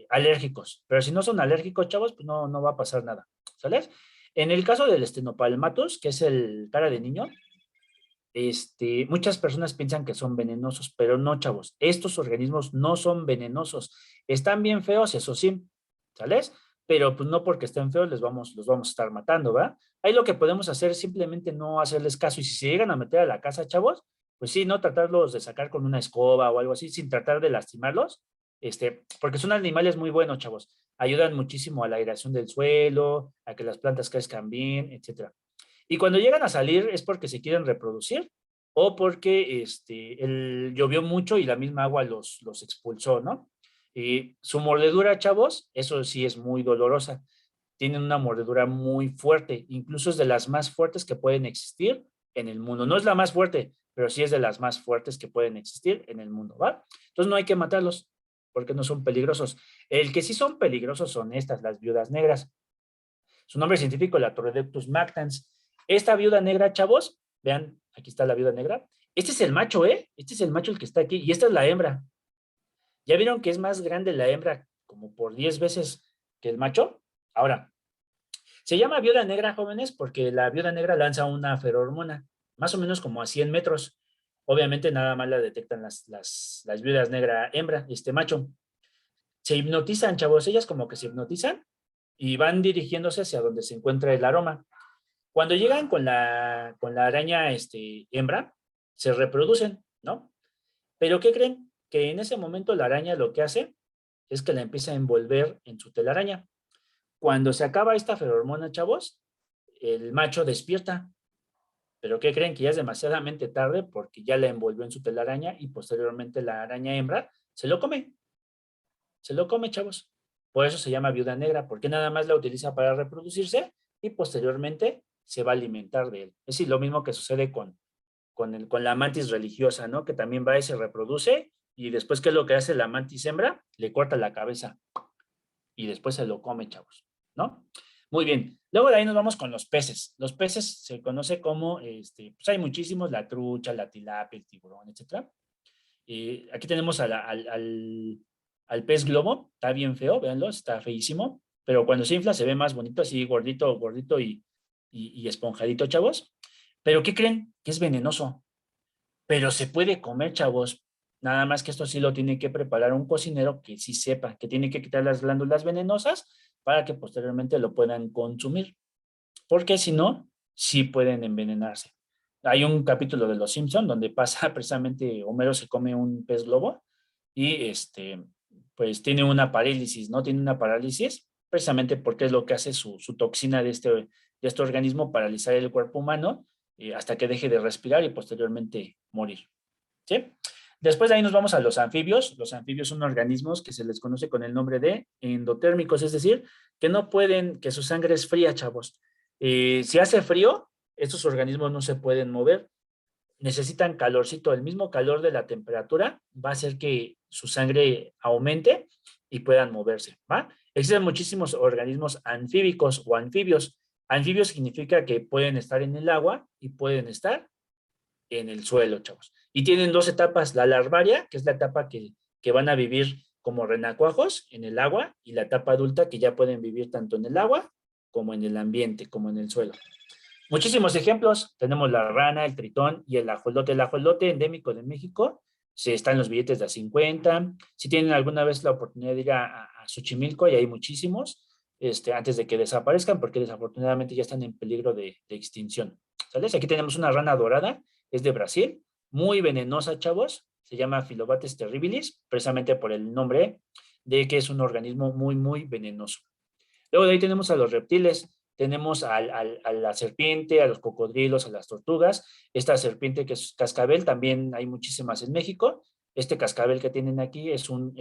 alérgicos. Pero si no son alérgicos, chavos, pues no va a pasar nada. ¿Sales? En el caso del Stenoparelmatus, que es el cara de niño, muchas personas piensan que son venenosos, pero no, chavos. Estos organismos no son venenosos. Están bien feos, eso sí, ¿sales? Pero pues no porque estén feos los vamos a estar matando, ¿verdad? Ahí lo que podemos hacer es simplemente no hacerles caso. Y si se llegan a meter a la casa, chavos, pues sí, no tratarlos de sacar con una escoba o algo así, sin tratar de lastimarlos, porque son animales muy buenos, chavos. Ayudan muchísimo a la aireación del suelo, a que las plantas crezcan bien, etcétera. Y cuando llegan a salir es porque se quieren reproducir o porque llovió mucho y la misma agua los expulsó, ¿no? Y su mordedura, chavos, eso sí es muy dolorosa. Tienen una mordedura muy fuerte, incluso es de las más fuertes que pueden existir en el mundo. No es la más fuerte, pero sí es de las más fuertes que pueden existir en el mundo, ¿va? Entonces no hay que matarlos porque no son peligrosos. El que sí son peligrosos son las viudas negras. Su nombre científico, la Torredectus mactans. Esta viuda negra, chavos, vean, aquí está la viuda negra. Este es el macho, ¿eh? Este es el macho el que está aquí y esta es la hembra. ¿Ya vieron que es más grande la hembra como por 10 veces que el macho? Ahora, se llama viuda negra, jóvenes, porque la viuda negra lanza una ferormona, más o menos como a 100 metros. Obviamente nada más la detectan las viudas negra hembra, macho. Se hipnotizan, chavos, ellas como que se hipnotizan y van dirigiéndose hacia donde se encuentra el aroma. Cuando llegan con la araña hembra, se reproducen, ¿no? Pero ¿qué creen? Que en ese momento la araña lo que hace es que la empieza a envolver en su telaraña. Cuando se acaba esta feromona, chavos, el macho despierta. Pero ¿qué creen? Que ya es demasiadamente tarde porque ya la envolvió en su telaraña y posteriormente la araña hembra se lo come. Se lo come, chavos. Por eso se llama viuda negra, porque nada más la utiliza para reproducirse y posteriormente se va a alimentar de él. Es decir, lo mismo que sucede con la mantis religiosa, ¿no? Que también va y se reproduce y después, ¿qué es lo que hace la mantis hembra? Le corta la cabeza y después se lo come, chavos, ¿no? Muy bien. Luego de ahí nos vamos con los peces. Los peces se conoce como, pues hay muchísimos, la trucha, la tilapia, el tiburón, etc. Aquí tenemos al pez globo, está bien feo, véanlo, está feísimo, pero cuando se infla se ve más bonito, así gordito, gordito y esponjadito, chavos. Pero ¿qué creen? Que es venenoso, pero se puede comer, chavos. Nada más que esto sí lo tiene que preparar un cocinero que sí sepa, que tiene que quitar las glándulas venenosas para que posteriormente lo puedan consumir, porque si no, sí pueden envenenarse. Hay un capítulo de Los Simpson donde pasa precisamente Homero se come un pez globo y pues tiene una parálisis, ¿no? Tiene una parálisis precisamente porque es lo que hace su toxina de este organismo, paralizar el cuerpo humano hasta que deje de respirar y posteriormente morir, ¿sí? Después de ahí nos vamos a los anfibios. Los anfibios son organismos que se les conoce con el nombre de endotérmicos, es decir, que no pueden, que su sangre es fría, chavos. Si hace frío, estos organismos no se pueden mover, necesitan calorcito, el mismo calor de la temperatura va a hacer que su sangre aumente y puedan moverse, ¿va? Existen muchísimos organismos anfíbicos o anfibios. Anfibios significa que pueden estar en el agua y pueden estar en el suelo, chavos. Y tienen dos etapas, la larvaria, que es la etapa que van a vivir como renacuajos en el agua, y la etapa adulta que ya pueden vivir tanto en el agua como en el ambiente, como en el suelo. Muchísimos ejemplos, tenemos la rana, el tritón y el ajolote. El ajolote endémico de México, está en los billetes de a 50. Si tienen alguna vez la oportunidad de ir a Xochimilco, y hay muchísimos, antes de que desaparezcan, porque desafortunadamente ya están en peligro de extinción. ¿Sales? Aquí tenemos una rana dorada, es de Brasil, muy venenosa, chavos, se llama Phyllobates terribilis, precisamente por el nombre de que es un organismo muy, muy venenoso. Luego de ahí tenemos a los reptiles, tenemos a la serpiente, a los cocodrilos, a las tortugas. Esta serpiente que es cascabel, también hay muchísimas en México. Este cascabel que tienen aquí son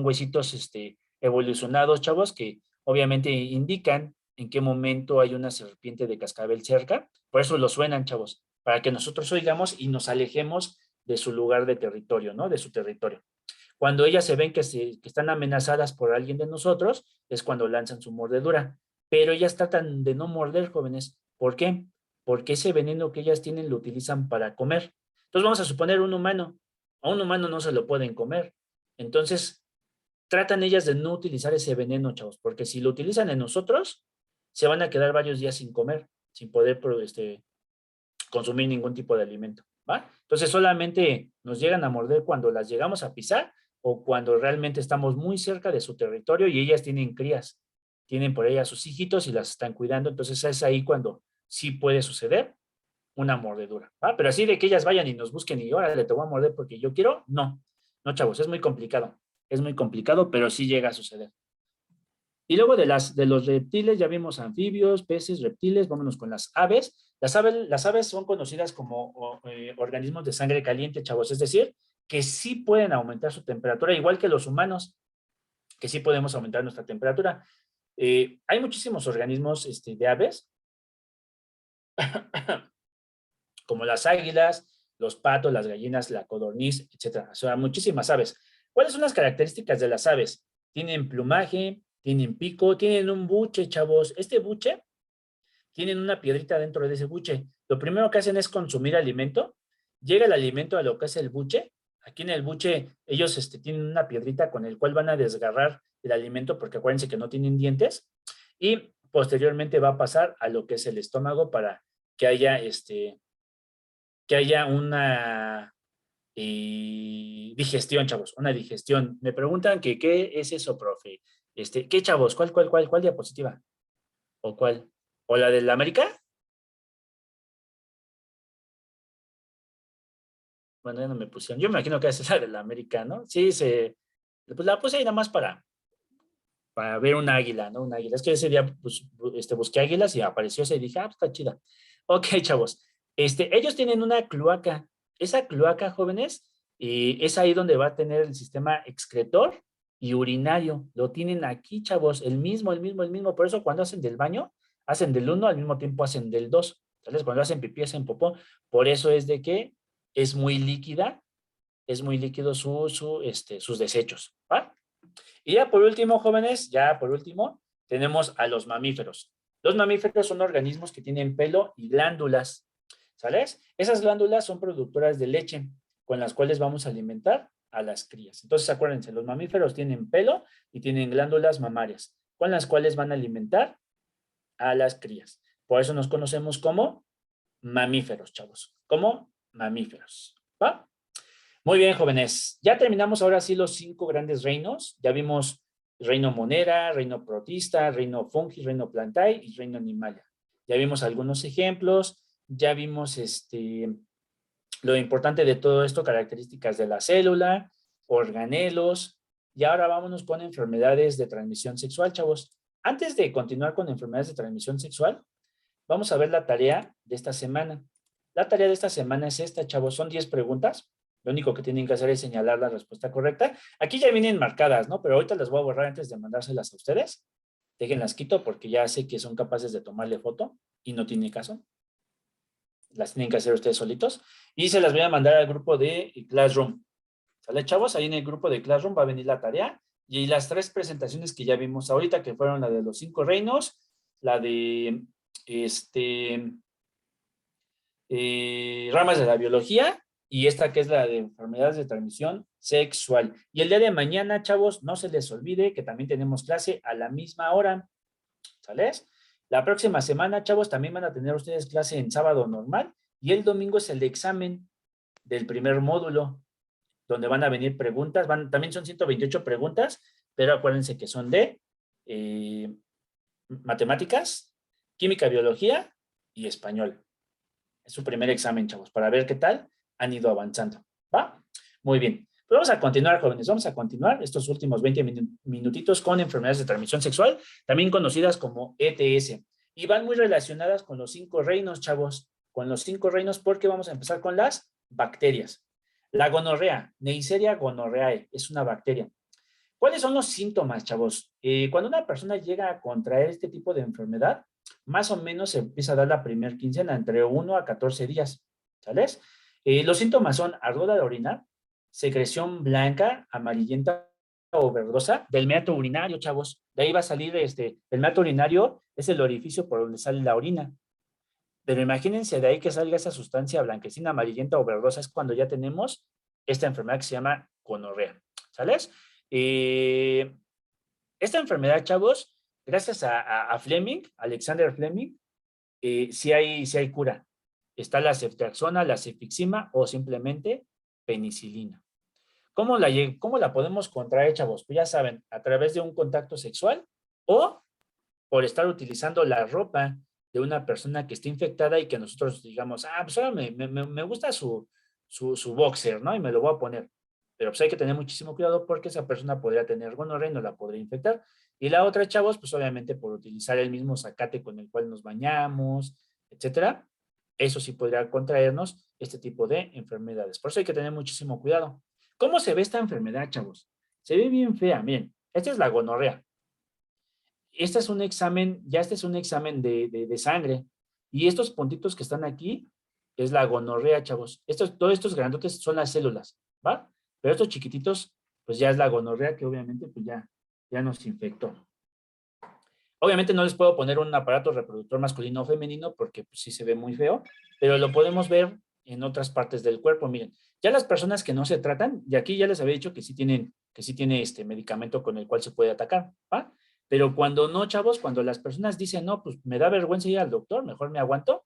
huesitos evolucionados, chavos, que obviamente indican en qué momento hay una serpiente de cascabel cerca. Por eso lo suenan, chavos, para que nosotros oigamos y nos alejemos de su lugar de territorio, ¿no? De su territorio. Cuando ellas se ven que están amenazadas por alguien de nosotros, es cuando lanzan su mordedura. Pero ellas tratan de no morder, jóvenes. ¿Por qué? Porque ese veneno que ellas tienen lo utilizan para comer. Entonces vamos a suponer un humano. A un humano no se lo pueden comer. Entonces, tratan ellas de no utilizar ese veneno, chavos, porque si lo utilizan en nosotros, se van a quedar varios días sin comer, sin poder consumir ningún tipo de alimento, ¿va? Entonces solamente nos llegan a morder cuando las llegamos a pisar o cuando realmente estamos muy cerca de su territorio y ellas tienen crías, tienen por ahí a sus hijitos y las están cuidando, entonces es ahí cuando sí puede suceder una mordedura, ¿va? Pero así de que ellas vayan y nos busquen y órale, te voy a morder porque yo quiero, no, chavos, es muy complicado, pero sí llega a suceder. Y luego de los reptiles, ya vimos anfibios, peces, reptiles, vámonos con las aves. Las aves son conocidas como organismos de sangre caliente, chavos, es decir, que sí pueden aumentar su temperatura, igual que los humanos, que sí podemos aumentar nuestra temperatura. Hay muchísimos organismos de aves, como las águilas, los patos, las gallinas, la codorniz, etcétera. O sea, muchísimas aves. ¿Cuáles son las características de las aves? Tienen plumaje, tienen pico, tienen un buche, chavos. Este buche, tienen una piedrita dentro de ese buche. Lo primero que hacen es consumir alimento. Llega el alimento a lo que es el buche. Aquí en el buche, ellos tienen una piedrita con el cual van a desgarrar el alimento, porque acuérdense que no tienen dientes. Y posteriormente va a pasar a lo que es el estómago para que haya una digestión, chavos, una digestión. Me preguntan que qué es eso, profe. ¿Qué, chavos? ¿Cuál diapositiva? ¿O cuál? ¿O la de la América? Bueno, ya no me pusieron. Yo me imagino que esa es la de la América, ¿no? Sí, pues la puse ahí nada más para ver un águila, ¿no? Un águila. Es que ese día pues, busqué águilas y apareció esa y dije, pues está chida. Ok, chavos. Ellos tienen una cloaca. Esa cloaca, jóvenes, es ahí donde va a tener el sistema excretor y urinario. Lo tienen aquí, chavos, el mismo. Por eso cuando hacen del baño, hacen del 1, al mismo tiempo hacen del 2. Entonces, cuando hacen pipí, hacen popó. Por eso es de que es muy líquida, es muy líquido sus desechos, ¿va? Y ya por último, jóvenes, tenemos a los mamíferos. Los mamíferos son organismos que tienen pelo y glándulas, ¿sales? Esas glándulas son productoras de leche, con las cuales vamos a alimentar a las crías. Entonces, acuérdense, los mamíferos tienen pelo y tienen glándulas mamarias, con las cuales van a alimentar a las crías. Por eso nos conocemos como mamíferos, chavos, como mamíferos, ¿va? Muy bien, jóvenes. Ya terminamos ahora sí los 5 grandes reinos. Ya vimos reino monera, reino protista, reino fungi, reino plantae y reino animalia. Ya vimos algunos ejemplos, ya vimos lo importante de todo esto, características de la célula, organelos, y ahora vámonos con enfermedades de transmisión sexual, chavos. Antes de continuar con enfermedades de transmisión sexual, vamos a ver la tarea de esta semana. La tarea de esta semana es esta, chavos. Son 10 preguntas. Lo único que tienen que hacer es señalar la respuesta correcta. Aquí ya vienen marcadas, ¿no? Pero ahorita las voy a borrar antes de mandárselas a ustedes. Déjenlas quito porque ya sé que son capaces de tomarle foto y no tiene caso. Las tienen que hacer ustedes solitos. Y se las voy a mandar al grupo de Classroom. ¿Sale, chavos? Ahí en el grupo de Classroom va a venir la tarea. Y las 3 presentaciones que ya vimos ahorita, que fueron la de los 5 reinos, la de ramas de la biología y esta que es la de enfermedades de transmisión sexual. Y el día de mañana, chavos, no se les olvide que también tenemos clase a la misma hora. ¿Sales? La próxima semana, chavos, también van a tener ustedes clase en sábado normal y el domingo es el examen del primer módulo, donde van a venir preguntas. También son 128 preguntas, pero acuérdense que son de matemáticas, química, biología y español. Es su primer examen, chavos, para ver qué tal han ido avanzando, ¿va? Muy bien. Pues vamos a continuar, jóvenes. Vamos a continuar estos últimos 20 minutitos con enfermedades de transmisión sexual, también conocidas como ETS. Y van muy relacionadas con los 5 reinos, chavos. Con los 5 reinos, porque vamos a empezar con las bacterias. La gonorrea, Neisseria gonorrheae, es una bacteria. ¿Cuáles son los síntomas, chavos? Cuando una persona llega a contraer este tipo de enfermedad, más o menos se empieza a dar la primera quincena, entre 1 a 14 días, ¿sales? Los síntomas son ardor al orinar, secreción blanca, amarillenta o verdosa del meato urinario, chavos. De ahí va a salir, el meato urinario es el orificio por donde sale la orina. Pero imagínense de ahí que salga esa sustancia blanquecina, amarillenta o verdosa, es cuando ya tenemos esta enfermedad que se llama gonorrea, ¿sales? Esta enfermedad, chavos, gracias a Fleming, Alexander Fleming, sí hay cura. Está la ceftriaxona, la cefixima o simplemente penicilina. ¿Cómo la podemos contraer, chavos? Pues ya saben, a través de un contacto sexual o por estar utilizando la ropa de una persona que esté infectada y que nosotros digamos, pues ahora me gusta su boxer, ¿no? Y me lo voy a poner. Pero pues hay que tener muchísimo cuidado porque esa persona podría tener gonorrea y no la podría infectar. Y la otra, chavos, pues obviamente por utilizar el mismo zacate con el cual nos bañamos, etcétera, eso sí podría contraernos este tipo de enfermedades. Por eso hay que tener muchísimo cuidado. ¿Cómo se ve esta enfermedad, chavos? Se ve bien fea. Miren, esta es la gonorrea. Este es un examen de sangre. Y estos puntitos que están aquí es la gonorrea, chavos. Todos estos grandotes son las células, ¿va? Pero estos chiquititos, pues ya es la gonorrea que obviamente pues ya nos infectó. Obviamente no les puedo poner un aparato reproductor masculino o femenino porque pues, sí se ve muy feo, pero lo podemos ver en otras partes del cuerpo. Miren, ya las personas que no se tratan, y aquí ya les había dicho que sí tiene este medicamento con el cual se puede atacar, ¿va? Pero cuando no, chavos, cuando las personas dicen, no, pues me da vergüenza ir al doctor, mejor me aguanto,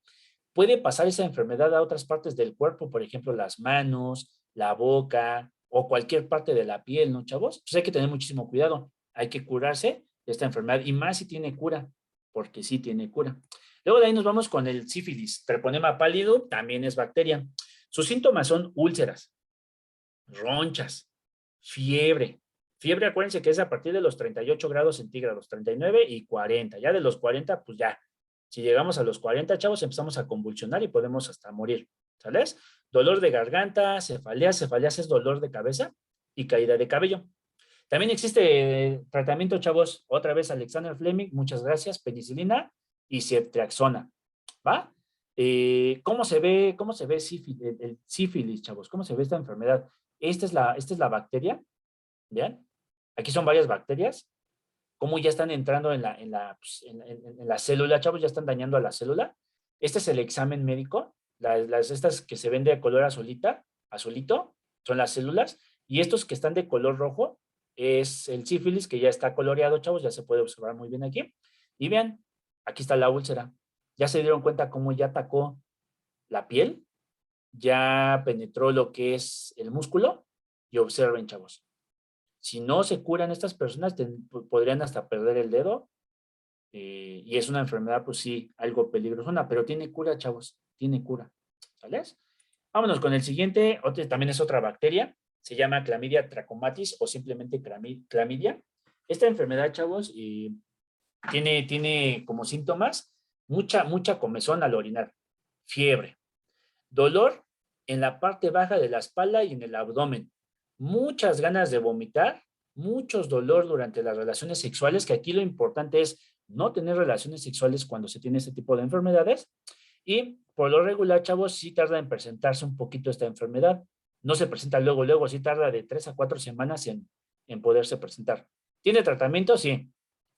puede pasar esa enfermedad a otras partes del cuerpo, por ejemplo, las manos, la boca o cualquier parte de la piel, ¿no, chavos? Pues hay que tener muchísimo cuidado. Hay que curarse de esta enfermedad y más si tiene cura, porque sí tiene cura. Luego de ahí nos vamos con el sífilis. Treponema pálido también es bacteria. Sus síntomas son úlceras, ronchas, fiebre. Fiebre, acuérdense que es a partir de los 38 grados centígrados, 39 y 40. Ya de los 40, pues ya. Si llegamos a los 40, chavos, empezamos a convulsionar y podemos hasta morir. ¿Sales? Dolor de garganta, cefaleas es dolor de cabeza y caída de cabello. También existe tratamiento, chavos, otra vez Alexander Fleming, muchas gracias, penicilina y ceftriaxona, ¿va? ¿Cómo se ve el sífilis, chavos? ¿Cómo se ve esta enfermedad? Esta es la bacteria, ¿vean? Aquí son varias bacterias, cómo ya están entrando en la célula, chavos, ya están dañando a la célula. Este es el examen médico, estas que se ven de color azulito, son las células, y estos que están de color rojo, es el sífilis que ya está coloreado, chavos, ya se puede observar muy bien aquí. Y vean, aquí está la úlcera. Ya se dieron cuenta cómo ya atacó la piel, ya penetró lo que es el músculo, y observen, chavos. Si no se curan estas personas, podrían hasta perder el dedo, y es una enfermedad, pues sí, algo peligrosona, pero tiene cura, chavos, tiene cura. ¿Sales? Vámonos con el siguiente, también es otra bacteria, se llama Clamidia trachomatis o simplemente clamidia. Esta enfermedad, chavos, tiene como síntomas mucha comezón al orinar, fiebre, dolor en la parte baja de la espalda y en el abdomen, muchas ganas de vomitar, mucho dolor durante las relaciones sexuales, que aquí lo importante es no tener relaciones sexuales cuando se tiene este tipo de enfermedades, y por lo regular, chavos, sí tarda en presentarse un poquito esta enfermedad. No se presenta luego, sí tarda de 3 a 4 semanas en poderse presentar. ¿Tiene tratamiento? Sí.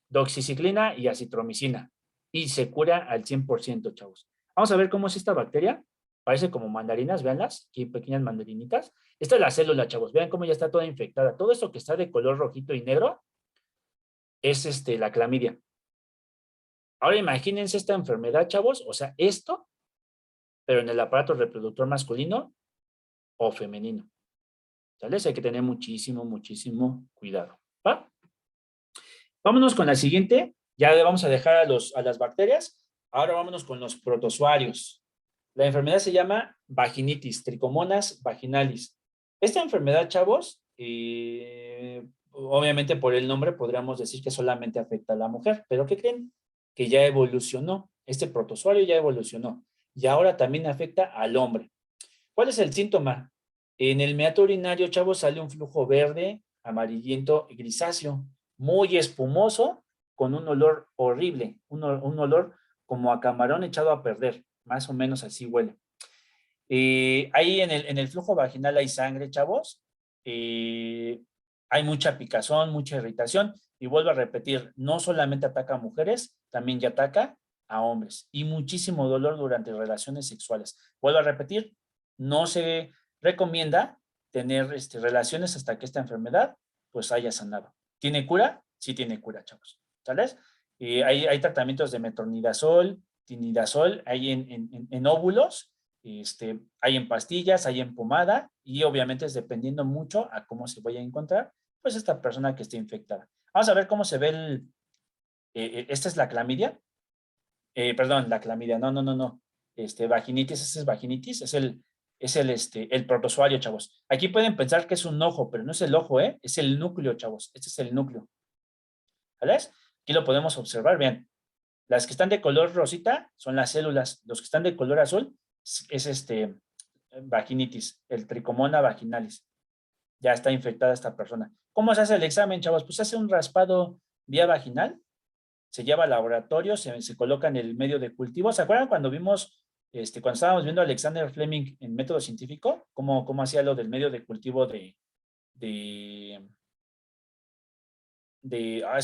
Doxiciclina y acitromicina. Y se cura al 100%, chavos. Vamos a ver cómo es esta bacteria. Parece como mandarinas, véanlas, aquí pequeñas mandarinitas. Esta es la célula, chavos. Vean cómo ya está toda infectada. Todo esto que está de color rojito y negro es la clamidia. Ahora imagínense esta enfermedad, chavos. O sea, esto, pero en el aparato reproductor masculino o femenino. ¿Sales? Hay que tener muchísimo cuidado. ¿Va? Vámonos con la siguiente. Ya vamos a dejar a las bacterias. Ahora vámonos con los protozoarios. La enfermedad se llama vaginitis, tricomonas vaginalis. Esta enfermedad, chavos, obviamente por el nombre podríamos decir que solamente afecta a la mujer, pero ¿qué creen? Que ya evolucionó. Este protozoario ya evolucionó y ahora también afecta al hombre. ¿Cuál es el síntoma? En el meato urinario, chavos, sale un flujo verde amarillento grisáceo, muy espumoso, con un olor horrible, un olor como a camarón echado a perder, más o menos así huele. Ahí en el flujo vaginal hay sangre, chavos. Hay mucha picazón, mucha irritación. Y vuelvo a repetir, no solamente ataca a mujeres, también ya ataca a hombres. Y muchísimo dolor durante relaciones sexuales. Vuelvo a repetir, no se recomienda tener relaciones hasta que esta enfermedad pues haya sanado. ¿Tiene cura? Sí tiene cura, chavos. ¿Sabes? Hay tratamientos de metronidazol, tinidazol, hay en óvulos. Hay en pastillas, hay en pomada y obviamente es dependiendo mucho a cómo se vaya a encontrar pues esta persona que esté infectada. Vamos a ver cómo se ve esta es la clamidia, perdón, la clamidia, no, vaginitis, esta es vaginitis, es el protozoario, chavos. Aquí pueden pensar que es un ojo, pero no es el ojo, es el núcleo, chavos, este es el núcleo, ¿vales? Aquí lo podemos observar, vean, las que están de color rosita son las células, los que están de color azul es vaginitis, el tricomona vaginalis. Ya está infectada esta persona. ¿Cómo se hace el examen, chavos? Pues se hace un raspado vía vaginal, se lleva al laboratorio, se coloca en el medio de cultivo. ¿Se acuerdan cuando vimos, cuando estábamos viendo a Alexander Fleming en método científico, cómo hacía lo del medio de cultivo se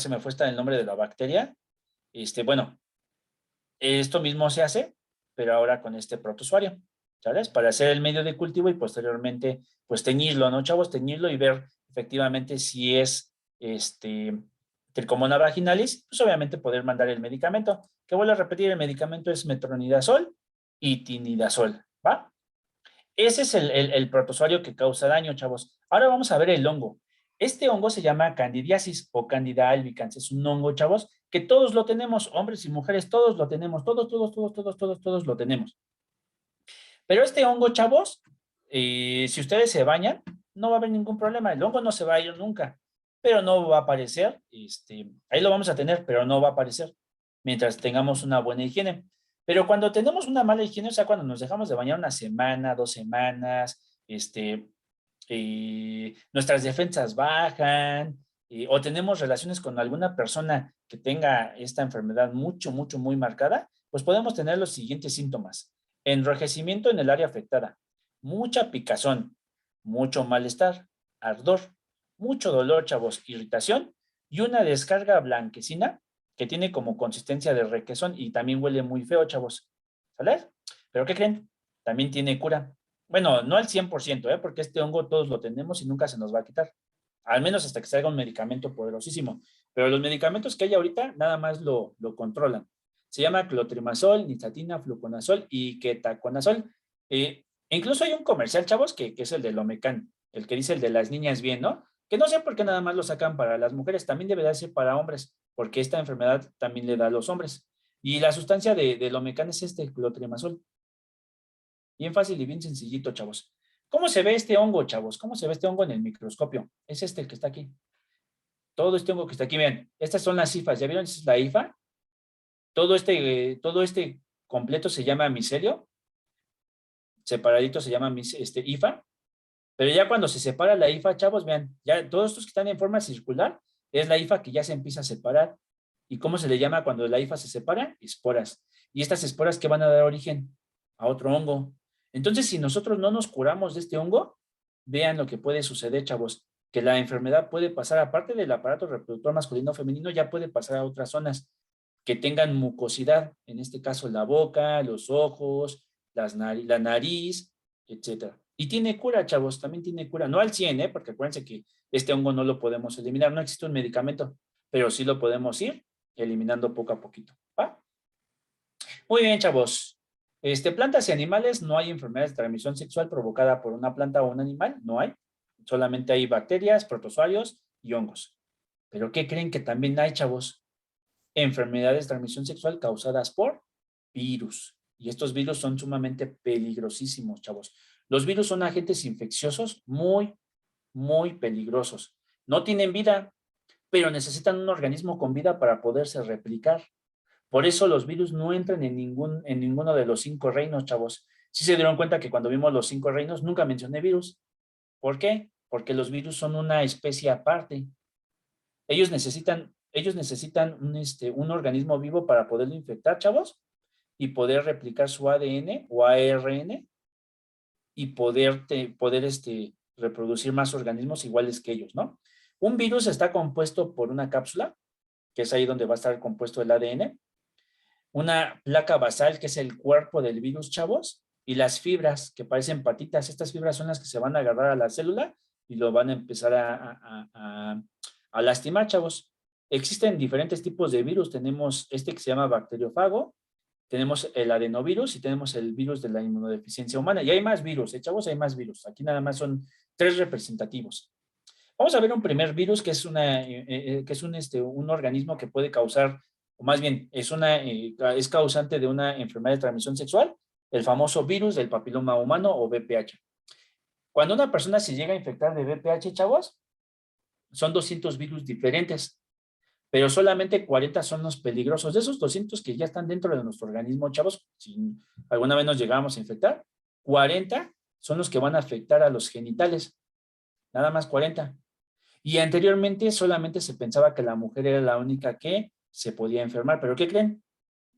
me fue el nombre de la bacteria. Bueno, esto mismo se hace, pero ahora con este protozoario, ¿sabes? Para hacer el medio de cultivo y posteriormente, pues teñirlo, ¿no, chavos? Teñirlo y ver efectivamente si es Tricomona vaginalis, pues obviamente poder mandar el medicamento. Que vuelvo a repetir, el medicamento es metronidazol y tinidazol, ¿va? Ese es el protozoario que causa daño, chavos. Ahora vamos a ver el hongo. Este hongo se llama candidiasis o Candida albicans. Es un hongo, chavos, que todos lo tenemos, hombres y mujeres, todos lo tenemos, todos lo tenemos. Pero este hongo, chavos, si ustedes se bañan, no va a haber ningún problema. El hongo no se va a ir nunca, pero no va a aparecer. Ahí lo vamos a tener, pero no va a aparecer mientras tengamos una buena higiene. Pero cuando tenemos una mala higiene, o sea, cuando nos dejamos de bañar una semana, 2 semanas, nuestras defensas bajan, o tenemos relaciones con alguna persona que tenga esta enfermedad muy marcada, pues podemos tener los siguientes síntomas. Enrojecimiento en el área afectada, mucha picazón, mucho malestar, ardor, mucho dolor, chavos, irritación y una descarga blanquecina que tiene como consistencia de requesón y también huele muy feo, chavos. ¿Sale? ¿Pero qué creen? También tiene cura. Bueno, no al 100%, porque este hongo todos lo tenemos y nunca se nos va a quitar. Al menos hasta que salga un medicamento poderosísimo. Pero los medicamentos que hay ahorita nada más lo controlan. Se llama clotrimazol, nistatina, fluconazol y ketaconazol. Incluso hay un comercial, chavos, que es el de Lomecan, el que dice el de las niñas bien, ¿no? Que no sé por qué nada más lo sacan para las mujeres, también debe ser para hombres, porque esta enfermedad también le da a los hombres. Y la sustancia de Lomecan es clotrimazol. Bien fácil y bien sencillito, chavos. ¿Cómo se ve este hongo, chavos? ¿Cómo se ve este hongo en el microscopio? Es el que está aquí. Todo este hongo que está aquí, vean. Estas son las hifas. ¿Ya vieron? Esta es la hifa. Todo este completo se llama micelio. Separadito se llama hifa. Pero ya cuando se separa la hifa, chavos, vean, ya todos estos que están en forma circular, es la hifa que ya se empieza a separar. ¿Y cómo se le llama cuando la hifa se separa? Esporas. Y estas esporas que van a dar origen a otro hongo. Entonces, si nosotros no nos curamos de este hongo, vean lo que puede suceder, chavos, que la enfermedad puede pasar, aparte del aparato reproductor masculino o femenino, ya puede pasar a otras zonas que tengan mucosidad, en este caso la boca, los ojos, la nariz, etcétera. Y tiene cura, chavos, también tiene cura, no al 100, porque acuérdense que este hongo no lo podemos eliminar, no existe un medicamento, pero sí lo podemos ir eliminando poco a poquito, ¿va? Muy bien, chavos. Plantas y animales, no hay enfermedades de transmisión sexual provocada por una planta o un animal, no hay. Solamente hay bacterias, protozoarios y hongos. ¿Pero qué creen que también hay, chavos? Enfermedades de transmisión sexual causadas por virus. Y estos virus son sumamente peligrosísimos, chavos. Los virus son agentes infecciosos muy peligrosos. No tienen vida, pero necesitan un organismo con vida para poderse replicar. Por eso los virus no entran en ninguno de los 5 reinos, chavos. Sí se dieron cuenta que cuando vimos los 5 reinos nunca mencioné virus. ¿Por qué? porque los virus son una especie aparte. Ellos necesitan un organismo vivo para poderlo infectar, chavos, y poder replicar su ADN o ARN y poder reproducir más organismos iguales que ellos, ¿no? Un virus está compuesto por una cápsula, que es ahí donde va a estar compuesto el ADN, una placa basal, que es el cuerpo del virus, chavos, y las fibras, que parecen patitas. Estas fibras son las que se van a agarrar a la célula y lo van a empezar a lastimar, chavos. Existen diferentes tipos de virus. Tenemos este que se llama bacteriófago, tenemos el adenovirus y tenemos el virus de la inmunodeficiencia humana. Y hay más virus, chavos, hay más virus. Aquí nada más son 3 representativos. Vamos a ver un primer virus que es, un organismo que puede causar, o más bien, es causante de una enfermedad de transmisión sexual, el famoso virus del papiloma humano o VPH. Cuando una persona se llega a infectar de VPH, chavos, son 200 virus diferentes, pero solamente 40 son los peligrosos. De esos 200 que ya están dentro de nuestro organismo, chavos, si alguna vez nos llegamos a infectar, 40 son los que van a afectar a los genitales. Nada más 40. Y anteriormente solamente se pensaba que la mujer era la única que se podía enfermar. ¿Pero qué creen?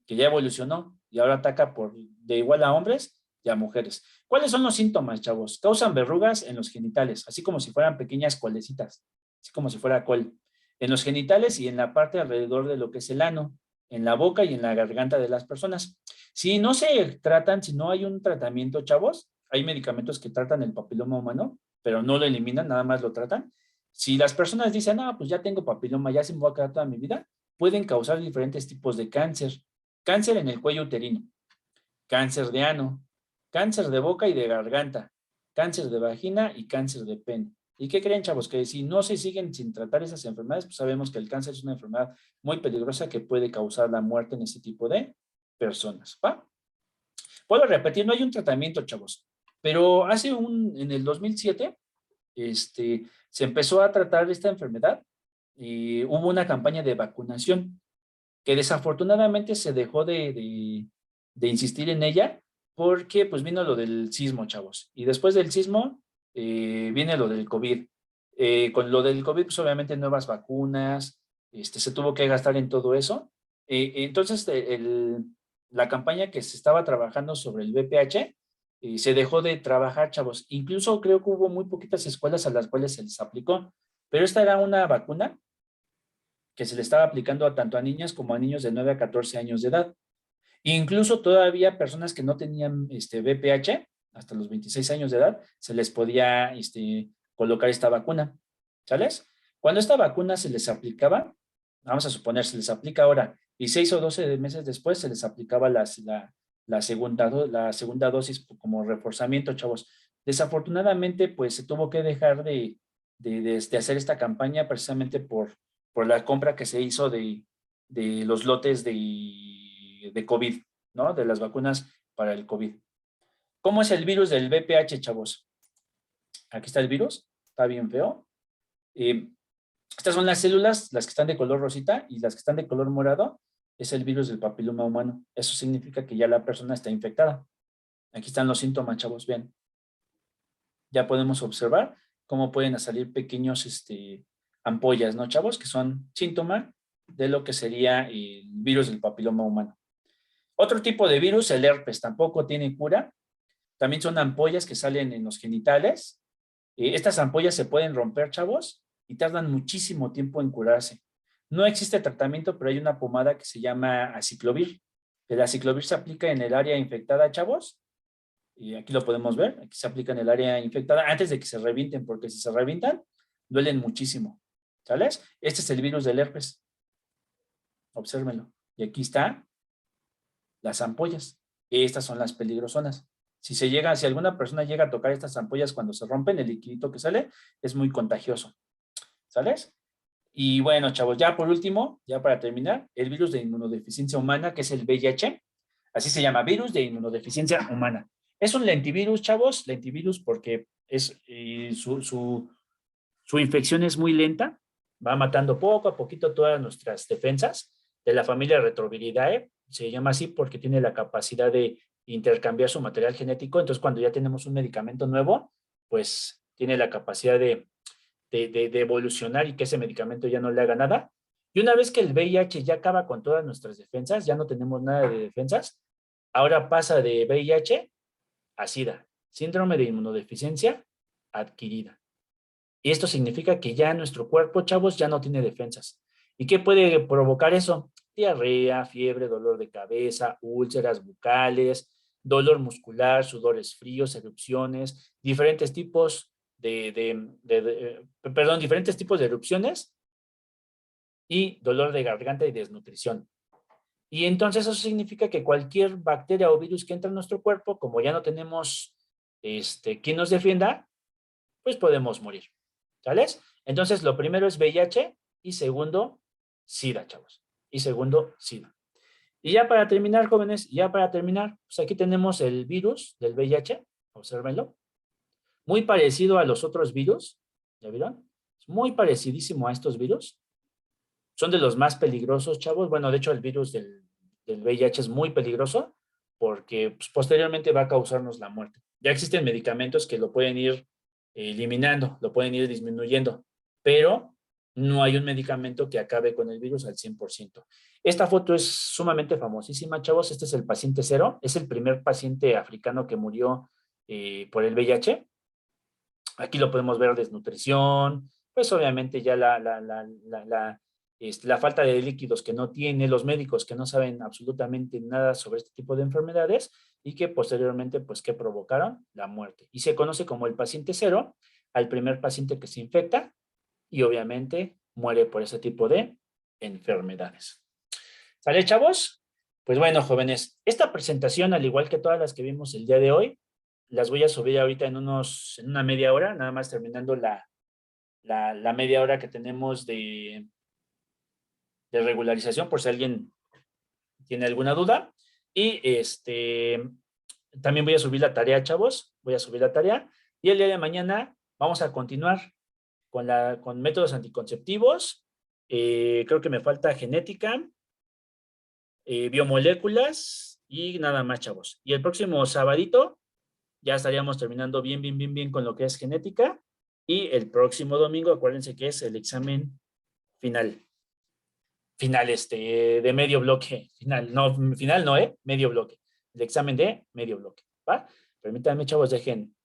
Que ya evolucionó y ahora ataca de igual a hombres y a mujeres. ¿Cuáles son los síntomas, chavos? Causan verrugas en los genitales, así como si fueran pequeñas colecitas, así como si fuera col. En los genitales y en la parte alrededor de lo que es el ano, en la boca y en la garganta de las personas. Si no se tratan, si no hay un tratamiento, chavos, hay medicamentos que tratan el papiloma humano, pero no lo eliminan, nada más lo tratan. Si las personas dicen, pues ya tengo papiloma, ya se me va a quedar toda mi vida, pueden causar diferentes tipos de cáncer. Cáncer en el cuello uterino, cáncer de ano, cáncer de boca y de garganta, cáncer de vagina y cáncer de pene. ¿Y qué creen, chavos? Que si no se siguen sin tratar esas enfermedades, pues sabemos que el cáncer es una enfermedad muy peligrosa que puede causar la muerte en este tipo de personas, ¿va? Puedo repetir, no hay un tratamiento, chavos, pero en el 2007, se empezó a tratar esta enfermedad y hubo una campaña de vacunación que desafortunadamente se dejó de insistir en ella porque pues vino lo del sismo, chavos. Y después del sismo viene lo del COVID. Con lo del COVID, pues obviamente nuevas vacunas, se tuvo que gastar en todo eso. Entonces, la campaña que se estaba trabajando sobre el VPH se dejó de trabajar, chavos. Incluso creo que hubo muy poquitas escuelas a las cuales se les aplicó, pero esta era una vacuna que se le estaba aplicando tanto a niñas como a niños de 9 a 14 años de edad. Incluso todavía personas que no tenían VPH, hasta los 26 años de edad, se les podía colocar esta vacuna, ¿sales? Cuando esta vacuna se les aplicaba, vamos a suponer, se les aplica ahora, y 6 o 12 meses después se les aplicaba la segunda dosis como reforzamiento, chavos. Desafortunadamente, pues se tuvo que dejar de hacer esta campaña precisamente por la compra que se hizo de los lotes de COVID, ¿no? De las vacunas para el COVID. ¿Cómo es el virus del VPH, chavos? Aquí está el virus, está bien feo. Estas son las células, las que están de color rosita, y las que están de color morado es el virus del papiloma humano. Eso significa que ya la persona está infectada. Aquí están los síntomas, chavos, vean. Ya podemos observar cómo pueden salir pequeños ampollas, ¿no, chavos? Que son síntoma de lo que sería el virus del papiloma humano. Otro tipo de virus, el herpes, tampoco tiene cura. También son ampollas que salen en los genitales. Estas ampollas se pueden romper, chavos, y tardan muchísimo tiempo en curarse. No existe tratamiento, pero hay una pomada que se llama aciclovir. El aciclovir se aplica en el área infectada, chavos. Y aquí lo podemos ver. Aquí se aplica en el área infectada antes de que se revienten, porque si se revientan, duelen muchísimo. ¿Sales? Este es el virus del herpes. Obsérvenlo. Y aquí está las ampollas. Estas son las peligrosonas. Si alguna persona llega a tocar estas ampollas cuando se rompen, el liquidito que sale es muy contagioso. ¿Sales? Y bueno, chavos, ya por último, ya para terminar, el virus de inmunodeficiencia humana, que es el VIH. Así se llama, virus de inmunodeficiencia humana. Es un lentivirus, chavos, lentivirus porque su infección es muy lenta, va matando poco a poquito todas nuestras defensas de la familia Retroviridae. Se llama así porque tiene la capacidad de intercambiar su material genético. Entonces, cuando ya tenemos un medicamento nuevo, pues tiene la capacidad de evolucionar y que ese medicamento ya no le haga nada. Y una vez que el VIH ya acaba con todas nuestras defensas, ya no tenemos nada de defensas, ahora pasa de VIH a SIDA, síndrome de inmunodeficiencia adquirida. Y esto significa que ya nuestro cuerpo, chavos, ya no tiene defensas. ¿Y qué puede provocar eso? Diarrea, fiebre, dolor de cabeza, úlceras bucales, dolor muscular, sudores fríos, erupciones, diferentes tipos diferentes tipos de erupciones y dolor de garganta y desnutrición. Y entonces eso significa que cualquier bacteria o virus que entra en nuestro cuerpo, como ya no tenemos quien nos defienda, pues podemos morir. ¿Sales? Entonces lo primero es VIH y segundo, SIDA, chavos. Y segundo, SIDA. Y ya para terminar, jóvenes, pues aquí tenemos el virus del VIH, obsérvenlo. Muy parecido a los otros virus, ¿ya vieron? Es muy parecidísimo a estos virus. Son de los más peligrosos, chavos. Bueno, de hecho el virus del VIH es muy peligroso porque pues, posteriormente va a causarnos la muerte. Ya existen medicamentos que lo pueden ir eliminando, lo pueden ir disminuyendo, pero no hay un medicamento que acabe con el virus al 100%. Esta foto es sumamente famosísima, chavos. Este es el paciente 0. Es el primer paciente africano que murió por el VIH. Aquí lo podemos ver, desnutrición, pues obviamente ya la falta de líquidos que no tiene, los médicos que no saben absolutamente nada sobre este tipo de enfermedades y que posteriormente, pues, ¿qué provocaron? La muerte. Y se conoce como el paciente 0 al primer paciente que se infecta y obviamente muere por ese tipo de enfermedades. ¿Sale, chavos? Pues bueno, jóvenes, esta presentación, al igual que todas las que vimos el día de hoy, las voy a subir ahorita en una media hora, nada más terminando la media hora que tenemos de regularización, por si alguien tiene alguna duda. Y también voy a subir la tarea, chavos. Voy a subir la tarea. Y el día de mañana vamos a continuar con métodos anticonceptivos. Creo que me falta genética, biomoléculas y nada más, chavos. Y el próximo sabadito ya estaríamos terminando bien con lo que es genética. Y el próximo domingo, acuérdense que es el examen final. Final de medio bloque. Final no, medio bloque. El examen de medio bloque, ¿va? Permítanme, chavos, dejen